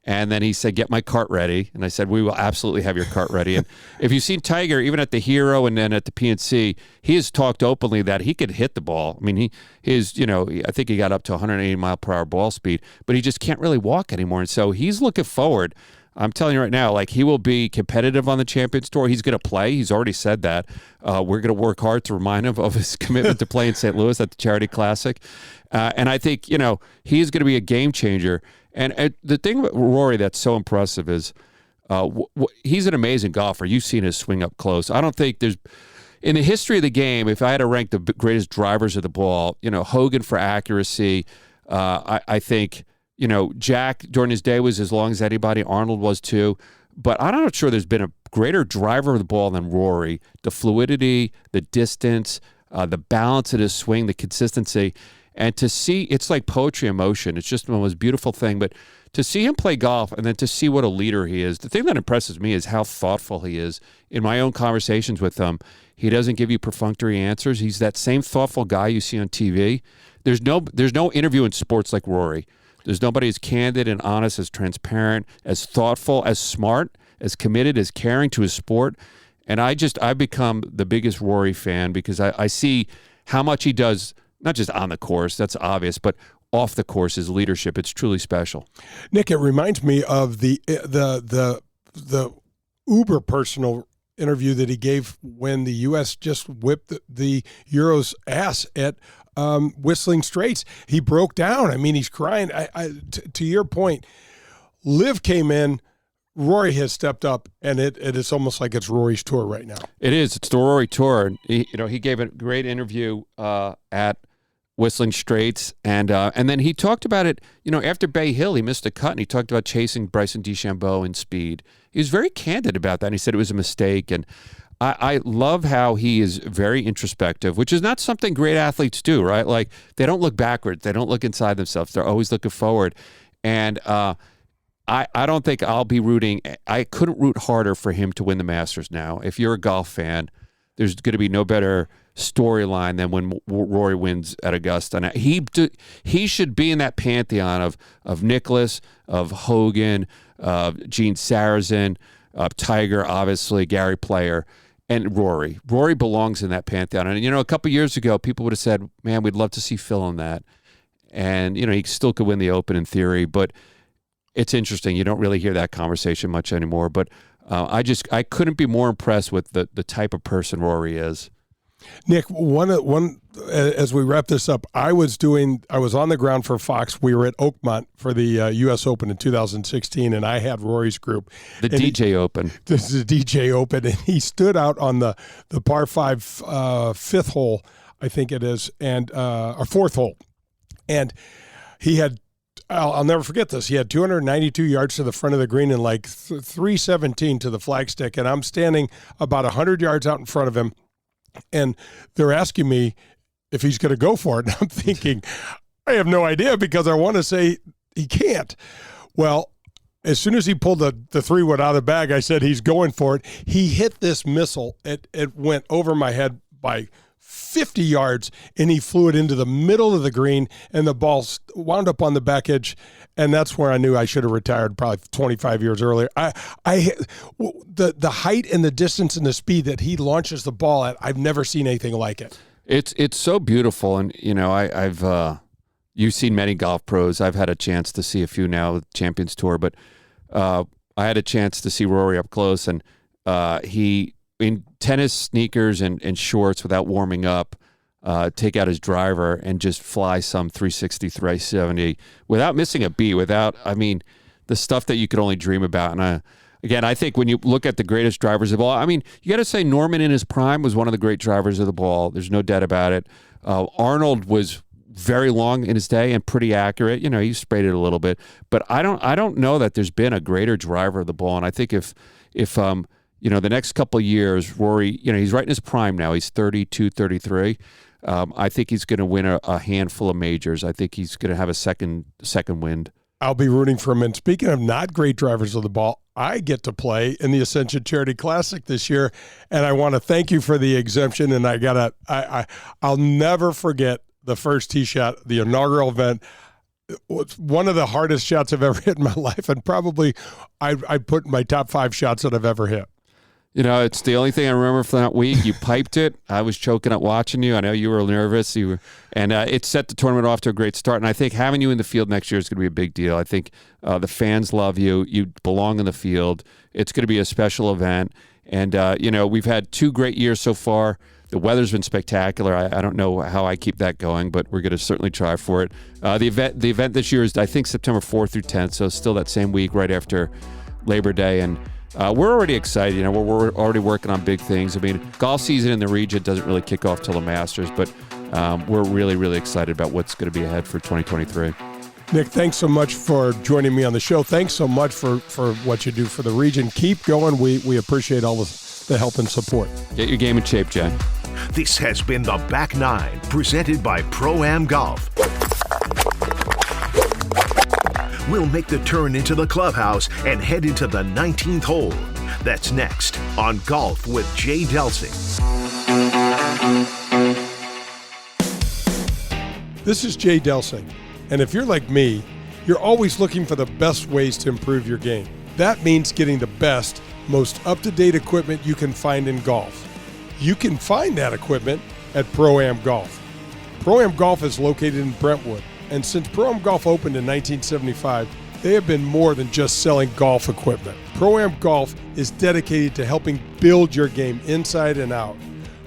And then he said, get my cart ready. And I said, we will absolutely have your cart ready. And if you've seen Tiger, even at the Hero and then at the PNC, he has talked openly that he could hit the ball. I mean, I think he got up to 180 mile per hour ball speed, but he just can't really walk anymore. And so he's looking forward. I'm telling you right now, like, he will be competitive on the Champions Tour. He's going to play. He's already said that. We're going to work hard to remind him of his commitment to play in St. Louis at the Charity Classic. And I think, he's going to be a game changer. And the thing with Rory that's so impressive is he's an amazing golfer. You've seen his swing up close. I don't think there's, in the history of the game, if I had to rank the greatest drivers of the ball, Hogan for accuracy, I think, Jack during his day was as long as anybody. Arnold was too. But I'm not sure there's been a greater driver of the ball than Rory. The fluidity, the distance, the balance of his swing, the consistency. And to see, it's like poetry in motion. It's just the most beautiful thing. But to see him play golf and then to see what a leader he is, the thing that impresses me is how thoughtful he is. In my own conversations with him, he doesn't give you perfunctory answers. He's that same thoughtful guy you see on TV. There's no interview in sports like Rory. There's nobody as candid and honest, as transparent, as thoughtful, as smart, as committed, as caring to his sport. And I've become the biggest Rory fan because I see how much he does, not just on the course, that's obvious, but off the course, his leadership. It's truly special. Nick, it reminds me of the uber personal interview that he gave when the U.S. just whipped the Euro's ass at Whistling Straits. He broke down. I mean, he's crying. To your point, Liv came in, Rory has stepped up, and it is almost like it's Rory's tour right now. It is. It's the Rory tour. He gave a great interview at Whistling Straits, and then he talked about it. After Bay Hill, he missed a cut, and he talked about chasing Bryson DeChambeau in speed. He was very candid about that, and he said it was a mistake. And I love how he is very introspective, which is not something great athletes do, right? Like, they don't look backwards. They don't look inside themselves. They're always looking forward. And I don't think I'll be rooting. I couldn't root harder for him to win the Masters now. If you're a golf fan, there's going to be no better storyline than when Rory wins at Augusta. And he should be in that pantheon of Nicklaus, of Hogan, of Gene Sarazen, Tiger, obviously, Gary Player, and Rory. Rory belongs in that pantheon. And, a couple years ago, people would have said, man, we'd love to see Phil on that. And, he still could win the Open in theory, but it's interesting. You don't really hear that conversation much anymore. But I couldn't be more impressed with the type of person Rory is. Nick, one as we wrap this up, I was on the ground for Fox. We were at Oakmont for the U.S. Open in 2016, and I had Rory's group. The DJ Open. This is the DJ Open, and he stood out on the par 5 fifth hole, I think it is, and or fourth hole, and he had. I'll never forget this. He had 292 yards to the front of the green and like 317 to the flagstick, and I'm standing about 100 yards out in front of him, and they're asking me if he's going to go for it, and I'm thinking, I have no idea because I want to say he can't. Well, As soon as he pulled the 3-wood out of the bag, I said, he's going for it. He hit this missile. It went over my head by 50 yards, and he flew it into the middle of the green, and the ball wound up on the back edge, and that's where I knew I should have retired probably 25 years earlier. The height and the distance and the speed that he launches the ball at, I've never seen anything like it. It's so beautiful, and I've you've seen many golf pros. I've had a chance to see a few now with Champions Tour, but I had a chance to see Rory up close, and he, in tennis sneakers and shorts without warming up, take out his driver and just fly some 360, 370 without missing a beat, the stuff that you could only dream about. And again, I think when you look at the greatest drivers of the ball, you got to say Norman in his prime was one of the great drivers of the ball. There's no doubt about it. Arnold was very long in his day and pretty accurate. He sprayed it a little bit, but I don't know that there's been a greater driver of the ball. And I think if the next couple of years, Rory, he's right in his prime now. He's 32, 33. I think he's going to win a handful of majors. I think he's going to have a second wind. I'll be rooting for him. And speaking of not great drivers of the ball, I get to play in the Ascension Charity Classic this year, and I want to thank you for the exemption. And I'll never forget the first tee shot, the inaugural event. It's one of the hardest shots I've ever hit in my life, and probably I put in my top 5 shots that I've ever hit. It's the only thing I remember from that week. You piped it. I was choking up watching you. I know you were nervous. And it set the tournament off to a great start. And I think having you in the field next year is going to be a big deal. I think the fans love you. You belong in the field. It's going to be a special event. And, we've had 2 great years so far. The weather's been spectacular. I don't know how I keep that going, but we're going to certainly try for it. The event this year is, I think, September 4th through 10th, so still that same week right after Labor Day. And we're already excited. We're already working on big things. Golf season in the region doesn't really kick off till the Masters, but we're really, really excited about what's going to be ahead for 2023. Nick, thanks so much for joining me on the show. Thanks so much for what you do for the region. Keep going. We appreciate all the help and support. Get your game in shape, Jen. This has been the Back Nine, presented by Pro-Am Golf. We'll make the turn into the clubhouse and head into the 19th hole. That's next on Golf with Jay Delsing. This is Jay Delsing, and if you're like me, you're always looking for the best ways to improve your game. That means getting the best, most up-to-date equipment you can find in golf. You can find that equipment at Pro-Am Golf. Pro-Am Golf is located in Brentwood, and since Pro-Am Golf opened in 1975, they have been more than just selling golf equipment. Pro-Am Golf is dedicated to helping build your game inside and out.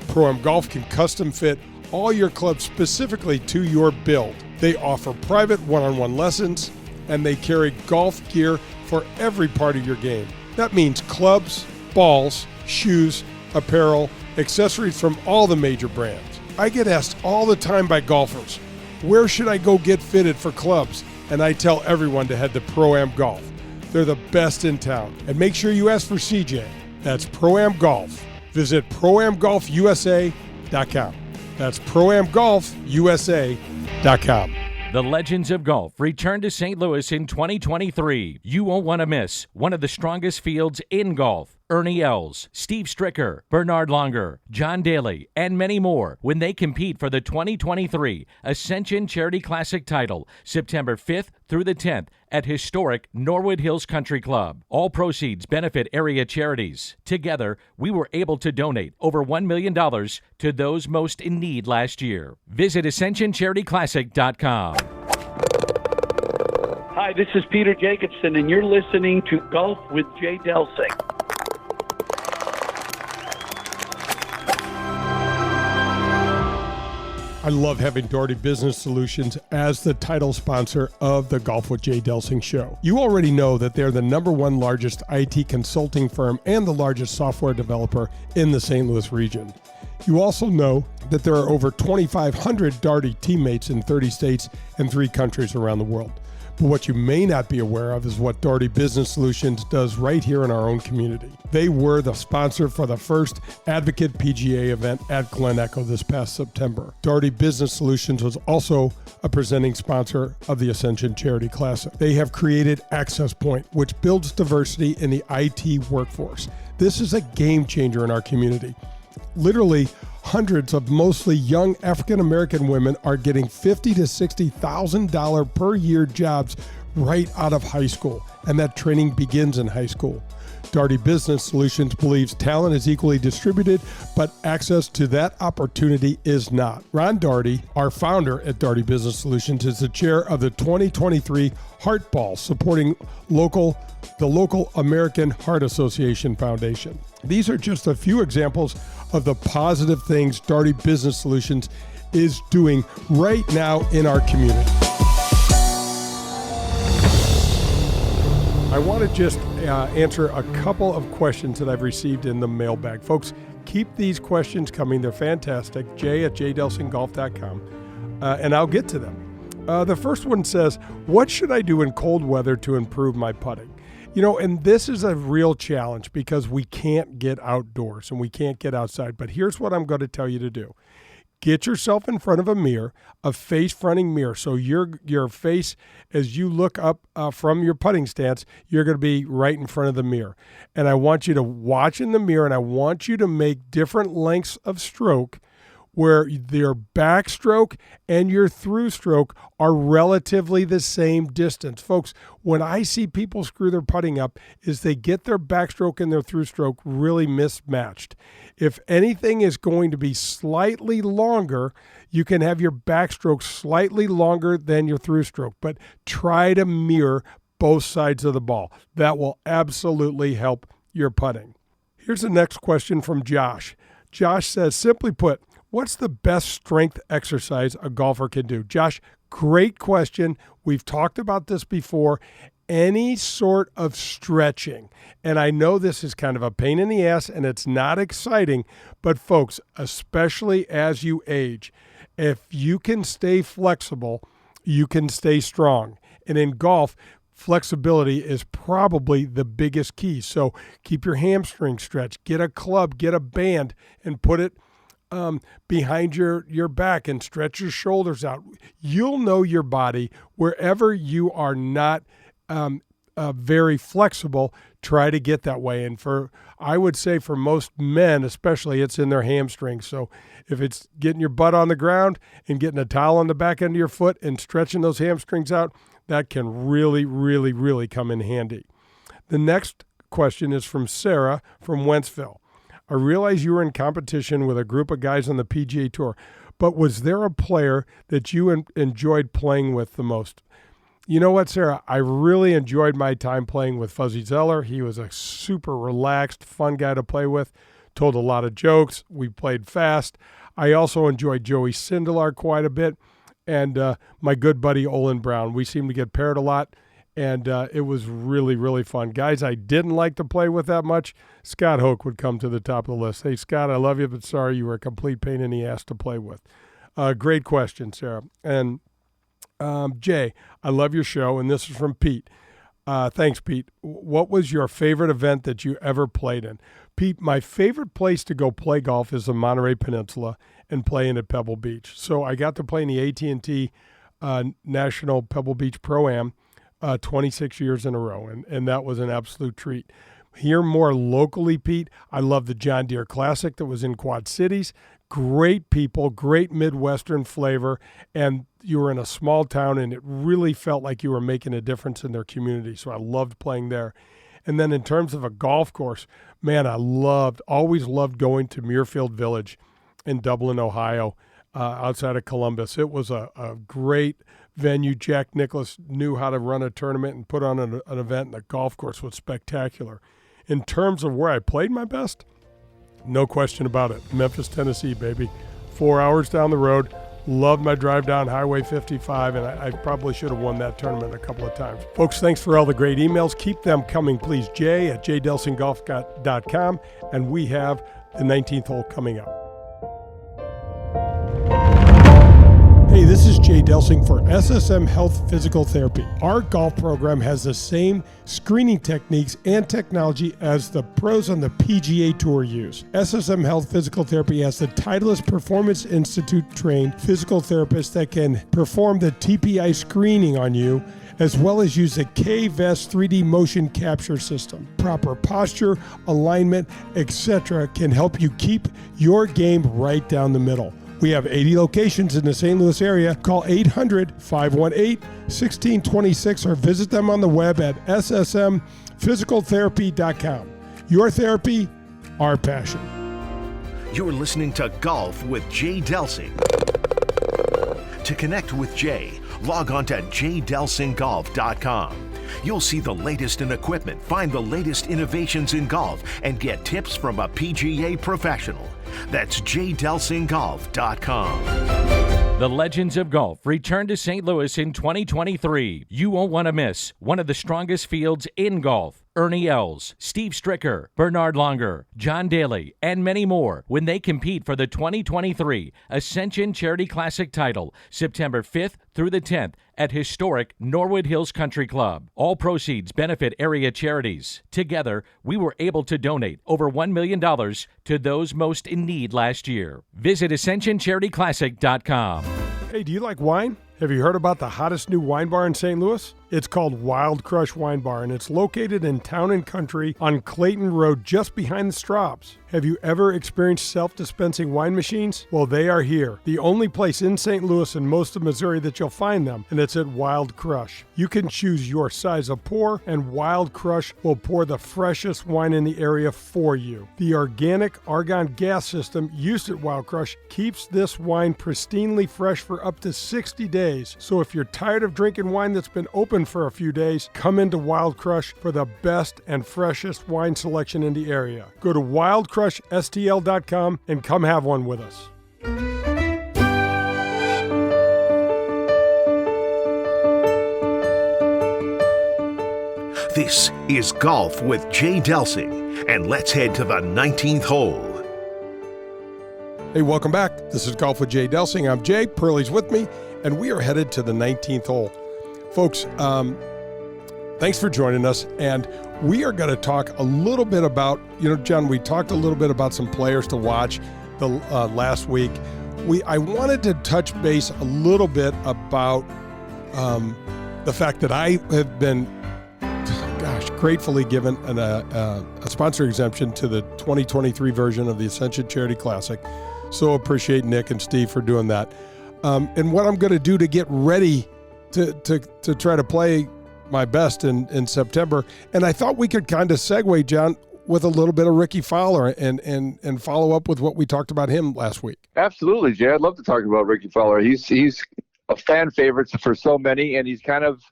Pro-Am Golf can custom fit all your clubs specifically to your build. They offer private one-on-one lessons, and they carry golf gear for every part of your game. That means clubs, balls, shoes, apparel, accessories from all the major brands. I get asked all the time by golfers, where should I go get fitted for clubs? And I tell everyone to head to Pro-Am Golf. They're the best in town. And make sure you ask for CJ. That's Pro-Am Golf. Visit ProAmGolfUSA.com. That's ProAmGolfUSA.com. The Legends of Golf return to St. Louis in 2023. You won't want to miss one of the strongest fields in golf. Ernie Els, Steve Stricker, Bernard Longer, John Daly, and many more when they compete for the 2023 Ascension Charity Classic title, September 5th through the 10th at historic Norwood Hills Country Club. All proceeds benefit area charities. Together, we were able to donate over $1 million to those most in need last year. Visit AscensionCharityClassic.com. Hi, this is Peter Jacobson, and you're listening to Golf with Jay Delsing. I love having Doherty Business Solutions as the title sponsor of the Golf with Jay Delsing show. You already know that they're the #1 largest IT consulting firm and the largest software developer in the St. Louis region. You also know that there are over 2,500 Doherty teammates in 30 states and 3 countries around the world. But what you may not be aware of is what Daugherty Business Solutions does right here in our own community. They were the sponsor for the first Advocate PGA event at Glen Echo this past September. Daugherty Business Solutions was also a presenting sponsor of the Ascension Charity Classic. They have created Access Point, which builds diversity in the IT workforce. This is a game changer in our community. Literally, hundreds of mostly young African-American women are getting $50,000 to $60,000 per year jobs right out of high school, and that training begins in high school. Daugherty Business Solutions believes talent is equally distributed, but access to that opportunity is not. Ron Daugherty, our founder at Daugherty Business Solutions, is the chair of the 2023 Heart Ball, supporting the local American Heart Association Foundation. These are just a few examples of the positive things Daugherty Business Solutions is doing right now in our community. I want to just answer a couple of questions that I've received in the mailbag. Folks, keep these questions coming. They're fantastic. Jay@jdelsinggolf.com, and I'll get to them. The first one says, what should I do in cold weather to improve my putting? And this is a real challenge because we can't get outdoors and we can't get outside. But here's what I'm going to tell you to do. Get yourself in front of a mirror, a face-fronting mirror. So your face, as you look up from your putting stance, you're going to be right in front of the mirror. And I want you to watch in the mirror, and I want you to make different lengths of stroke where your backstroke and your through stroke are relatively the same distance. Folks, when I see people screw their putting up is they get their backstroke and their through stroke really mismatched. If anything is going to be slightly longer, you can have your backstroke slightly longer than your through stroke, but try to mirror both sides of the ball. That will absolutely help your putting. Here's the next question from Josh. Josh says, simply put, what's the best strength exercise a golfer can do? Josh, great question. We've talked about this before. Any sort of stretching. And I know this is kind of a pain in the ass and it's not exciting, but folks, especially as you age, if you can stay flexible, you can stay strong. And in golf, flexibility is probably the biggest key. So keep your hamstring stretched, get a club, get a band, and put it behind your back and stretch your shoulders out. You'll know your body wherever you are not very flexible. Try to get that way. And I would say for most men, especially, it's in their hamstrings. So if it's getting your butt on the ground and getting a towel on the back end of your foot and stretching those hamstrings out, that can really, really, really come in handy. The next question is from Sarah from Wentzville. I realize you were in competition with a group of guys on the PGA Tour, but was there a player that you enjoyed playing with the most? You know what, Sarah? I really enjoyed my time playing with Fuzzy Zeller. He was a super relaxed, fun guy to play with, told a lot of jokes. We played fast. I also enjoyed Joey Sindelar quite a bit, and my good buddy Olin Brown. We seemed to get paired a lot. And it was really, really fun. Guys I didn't like to play with that much, Scott Hoke would come to the top of the list. Hey, Scott, I love you, but sorry, you were a complete pain in the ass to play with. Great question, Sarah. And Jay, I love your show, and this is from Pete. Thanks, Pete. What was your favorite event that you ever played in? Pete, my favorite place to go play golf is the Monterey Peninsula and playing at Pebble Beach. So I got to play in the AT&T National Pebble Beach Pro-Am 26 years in a row, and that was an absolute treat. Here more locally, Pete, I love the John Deere Classic that was in Quad Cities. Great people, great Midwestern flavor, and you were in a small town, and it really felt like you were making a difference in their community, so I loved playing there. And then in terms of a golf course, man, I always loved going to Muirfield Village in Dublin, Ohio, outside of Columbus. It was a great venue. Jack Nicklaus knew how to run a tournament and put on an event, and the golf course was spectacular. In terms of where I played my best, no question about it. Memphis, Tennessee, baby. 4 hours down the road. Loved my drive down Highway 55, and I probably should have won that tournament a couple of times. Folks, thanks for all the great emails. Keep them coming, please. Jay@jdelsinggolf.com, and we have the 19th hole coming up. Hey, this This is Jay Delsing for SSM Health Physical Therapy. Our golf program has the same screening techniques and technology as the pros on the PGA Tour use. SSM Health Physical Therapy has the Titleist Performance Institute trained physical therapists that can perform the TPI screening on you, as well as use the K-Vest 3D motion capture system. Proper posture, alignment, etc. can help you keep your game right down the middle. We have 80 locations in the St. Louis area. Call 800-518-1626 or visit them on the web at ssmphysicaltherapy.com. Your therapy, our passion. You're listening to Golf with Jay Delsing. To connect with Jay, log on to jdelsinggolf.com. You'll see the latest in equipment, find the latest innovations in golf, and get tips from a PGA professional. That's jdelsinggolf.com. The Legends of Golf return to St. Louis in 2023. You won't want to miss one of the strongest fields in golf. Ernie Els, Steve Stricker, Bernard Longer, John Daly, and many more when they compete for the 2023 Ascension Charity Classic title, September 5th through the 10th at historic Norwood Hills Country Club. All proceeds benefit area charities. Together, we were able to donate over $1 million to those most in need last year. Visit AscensionCharityClassic.com. Hey, do you like wine? Have you heard about the hottest new wine bar in St. Louis? It's called Wild Crush Wine Bar, and it's located in Town and Country on Clayton Road, just behind the Straubs. Have you ever experienced self-dispensing wine machines? Well, they are here. The only place in St. Louis and most of Missouri that you'll find them, and it's at Wild Crush. You can choose your size of pour, and Wild Crush will pour the freshest wine in the area for you. The organic argon gas system used at Wild Crush keeps this wine pristinely fresh for up to 60 days. So if you're tired of drinking wine that's been open for a few days, come into Wild Crush for the best and freshest wine selection in the area. Go to wildcrushstl.com and come have one with us. This is Golf with Jay Delsing, and let's head to the 19th hole. Hey, welcome back. This is Golf with Jay Delsing. I'm Jay, Pearlie's with me, and we are headed to the 19th hole. Folks, thanks for joining us, and we are going to talk a little bit about, John, we talked a little bit about some players to watch the last week. I wanted to touch base a little bit about the fact that I have been, gratefully given a sponsor exemption to the 2023 version of the Ascension Charity Classic. So appreciate Nick and Steve for doing that. And what I'm going to do to get ready to try to play my best in September. And I thought we could kind of segue, John, with a little bit of Ricky Fowler and follow up with what we talked about him last week. Absolutely, Jay. I'd love to talk about Ricky Fowler. He's a fan favorite for so many, and he's kind of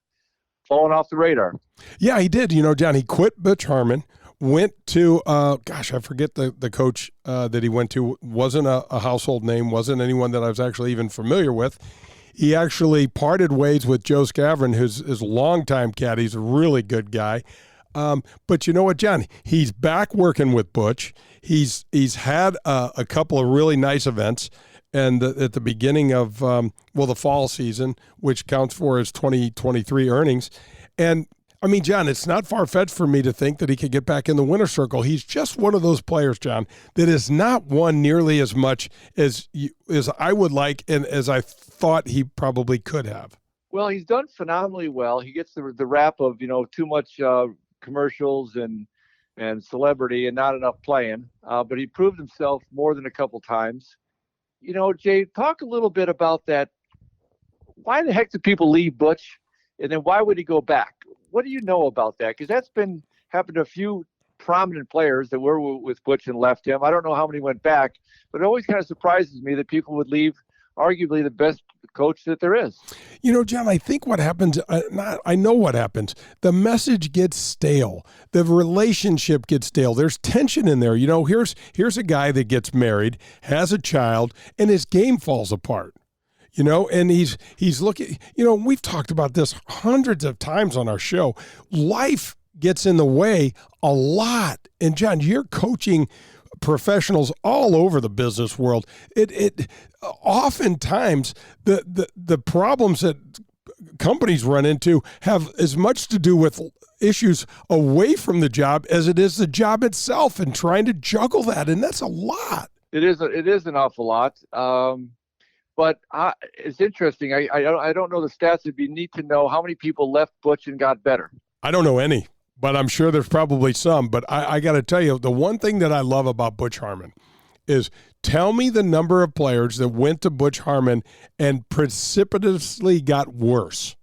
fallen off the radar. Yeah, he did. John, he quit Butch Harmon, went to, I forget the coach that he went to. Wasn't a household name, wasn't anyone that I was actually even familiar with. He actually parted ways with Joe Scavron, who's his longtime caddy. He's a really good guy. But you know what, John? He's back working with Butch. He's had a couple of really nice events, and at the beginning of the fall season, which counts for his 2023 earnings. And I mean, John, it's not far-fetched for me to think that he could get back in the winner's circle. He's just one of those players, John, that has not won nearly as much as I would like and as I thought he probably could have. Well, he's done phenomenally well. He gets the rap of, too much commercials and celebrity and not enough playing. But he proved himself more than a couple times. Jay, talk a little bit about that. Why the heck did people leave Butch? And then why would he go back? What do you know about that? Because that's happened to a few prominent players that were with Butch and left him. I don't know how many went back, but it always kind of surprises me that people would leave arguably the best coach that there is. John, I think what happens, I know what happens. The message gets stale. The relationship gets stale. There's tension in there. Here's a guy that gets married, has a child, and his game falls apart. And he's looking, we've talked about this hundreds of times on our show. Life gets in the way a lot. And John, you're coaching professionals all over the business world. It oftentimes the problems that companies run into have as much to do with issues away from the job as it is the job itself, and trying to juggle that, and that's a lot. It is an awful lot. But it's interesting. I don't know the stats. It'd be neat to know how many people left Butch and got better. I don't know any, but I'm sure there's probably some. But I got to tell you, the one thing that I love about Butch Harmon is, tell me the number of players that went to Butch Harmon and precipitously got worse.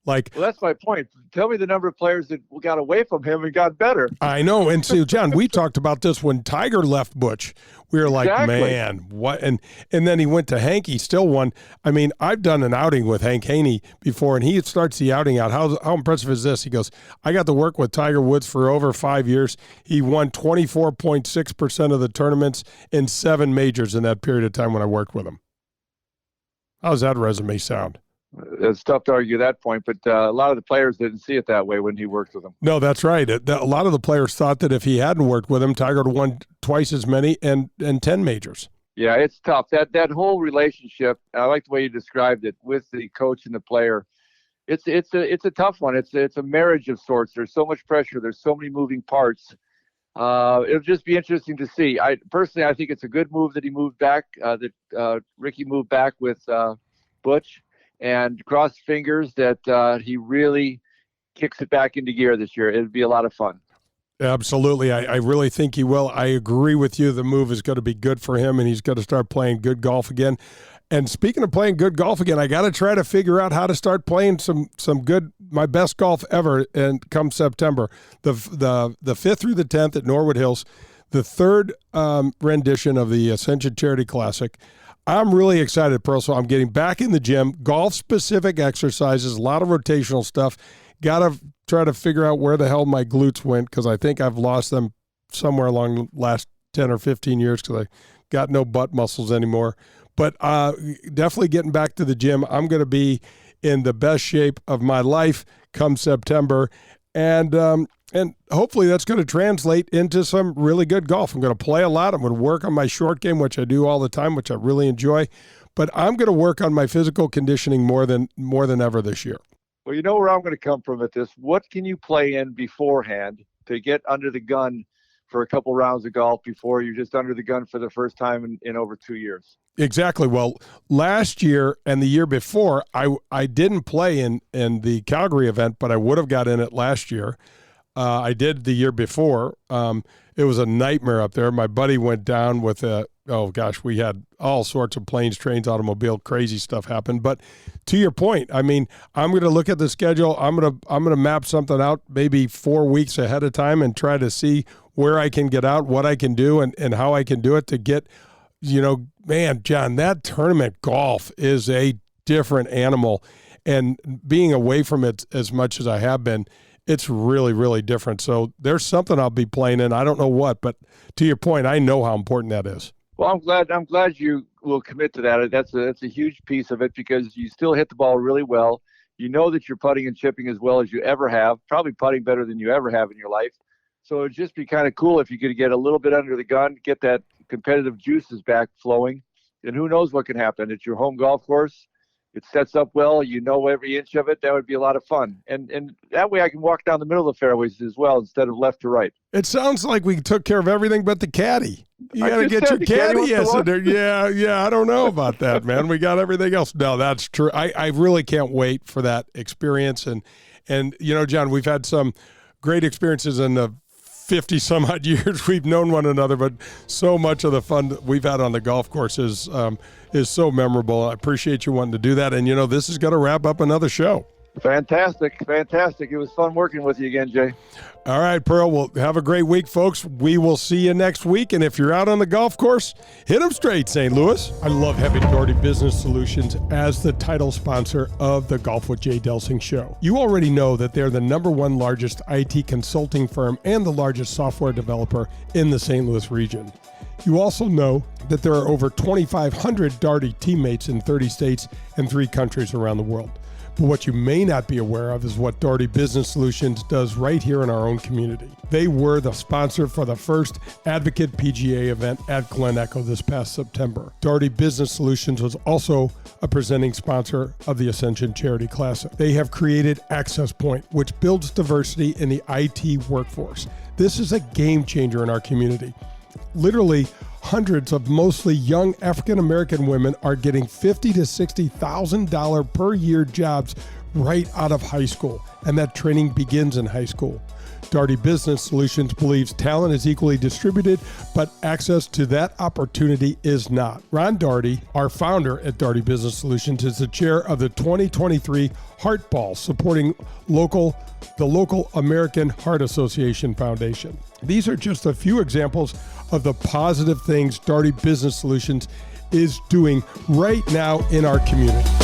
Well, that's my point. Tell me the number of players that got away from him and got better. I know. And so, John, we talked about this when Tiger left Butch. We were like, man, what? And then he went to Hank. He still won. I mean, I've done an outing with Hank Haney before, and he starts the outing out. How impressive is this? He goes, I got to work with Tiger Woods for over 5 years. He won 24.6% of the tournaments in 7 majors in that period of time when I worked with him. How's that resume sound? It's tough to argue that point, but a lot of the players didn't see it that way when he worked with them. No, that's right. A lot of the players thought that if he hadn't worked with him, Tiger would have won twice as many and 10 majors. Yeah, it's tough. That whole relationship, I like the way you described it, with the coach and the player. It's a tough one. It's a marriage of sorts. There's so much pressure. There's so many moving parts. It'll just be interesting to see. I think it's a good move that he moved back. That Ricky moved back with Butch. And cross fingers that he really kicks it back into gear this year. It'd be a lot of fun. Absolutely. I really think he will. I agree with you. The move is going to be good for him, and he's going to start playing good golf again. And speaking of playing good golf again, I got to try to figure out how to start playing some good, my best golf ever, and come September. The 5th through the 10th at Norwood Hills, the 3rd rendition of the Ascension Charity Classic. I'm really excited, Pearl. So I'm getting back in the gym, golf-specific exercises, a lot of rotational stuff. Got to try to figure out where the hell my glutes went, because I think I've lost them somewhere along the last 10 or 15 years because I got no butt muscles anymore. But definitely getting back to the gym. I'm going to be in the best shape of my life come September. And hopefully that's going to translate into some really good golf. I'm going to play a lot. I'm going to work on my short game, which I do all the time, which I really enjoy. But I'm going to work on my physical conditioning more than ever this year. Well, you know where I'm going to come from at this. What can you play in beforehand to get under the gun for a couple rounds of golf before you're just under the gun for the first time in over 2 years? Exactly. Well, last year and the year before, I didn't play in the Calgary event, but I would have got in it last year. I did the year before. It was a nightmare up there. My buddy went down with we had all sorts of planes, trains, automobile, crazy stuff happen. But to your point, I mean, I'm going to look at the schedule. I'm going to map something out maybe 4 weeks ahead of time and try to see where I can get out, what I can do, and how I can do it to get, man, John, that tournament golf is a different animal. And being away from it as much as I have been, it's really, really different. So there's something I'll be playing in. I don't know what, but to your point, I know how important that is. Well, I'm glad you will commit to that. That's a huge piece of it, because you still hit the ball really well. You know that you're putting and chipping as well as you ever have, probably putting better than you ever have in your life. So it'd just be kind of cool if you could get a little bit under the gun, get that competitive juices back flowing, and who knows what can happen. It's your home golf course. It sets up well. You know every inch of it. That would be a lot of fun. And that way I can walk down the middle of the fairways as well instead of left to right. It sounds like we took care of everything but the caddy. You got to get your caddy in there. Yeah, I don't know about that, man. We got everything else. No, that's true. I really can't wait for that experience. And John, we've had some great experiences in the 50 some odd years we've known one another, but so much of the fun that we've had on the golf course is so memorable. I appreciate you wanting to do that. And this is going to wrap up another show. Fantastic. It was fun working with you again, Jay. All right, Pearl. Well, have a great week, folks. We will see you next week. And if you're out on the golf course, hit them straight, St. Louis. I love having Doherty Business Solutions as the title sponsor of the Golf with Jay Delsing show. You already know that they're the #1 largest IT consulting firm and the largest software developer in the St. Louis region. You also know that there are over 2,500 Darty teammates in 30 states and 3 countries around the world. But what you may not be aware of is what Darty Business Solutions does right here in our own community. They were the sponsor for the first Advocate PGA event at Glen Echo this past September. Darty Business Solutions was also a presenting sponsor of the Ascension Charity Classic. They have created Access Point, which builds diversity in the IT workforce. This is a game changer in our community. Literally, hundreds of mostly young African-American women are getting $50,000 to $60,000 per year jobs right out of high school, and that training begins in high school. Darty Business Solutions believes talent is equally distributed, but access to that opportunity is not. Ron Darty, our founder at Darty Business Solutions, is the chair of the 2023 Heart Ball, supporting the local American Heart Association Foundation. These are just a few examples of the positive things Darty Business Solutions is doing right now in our community.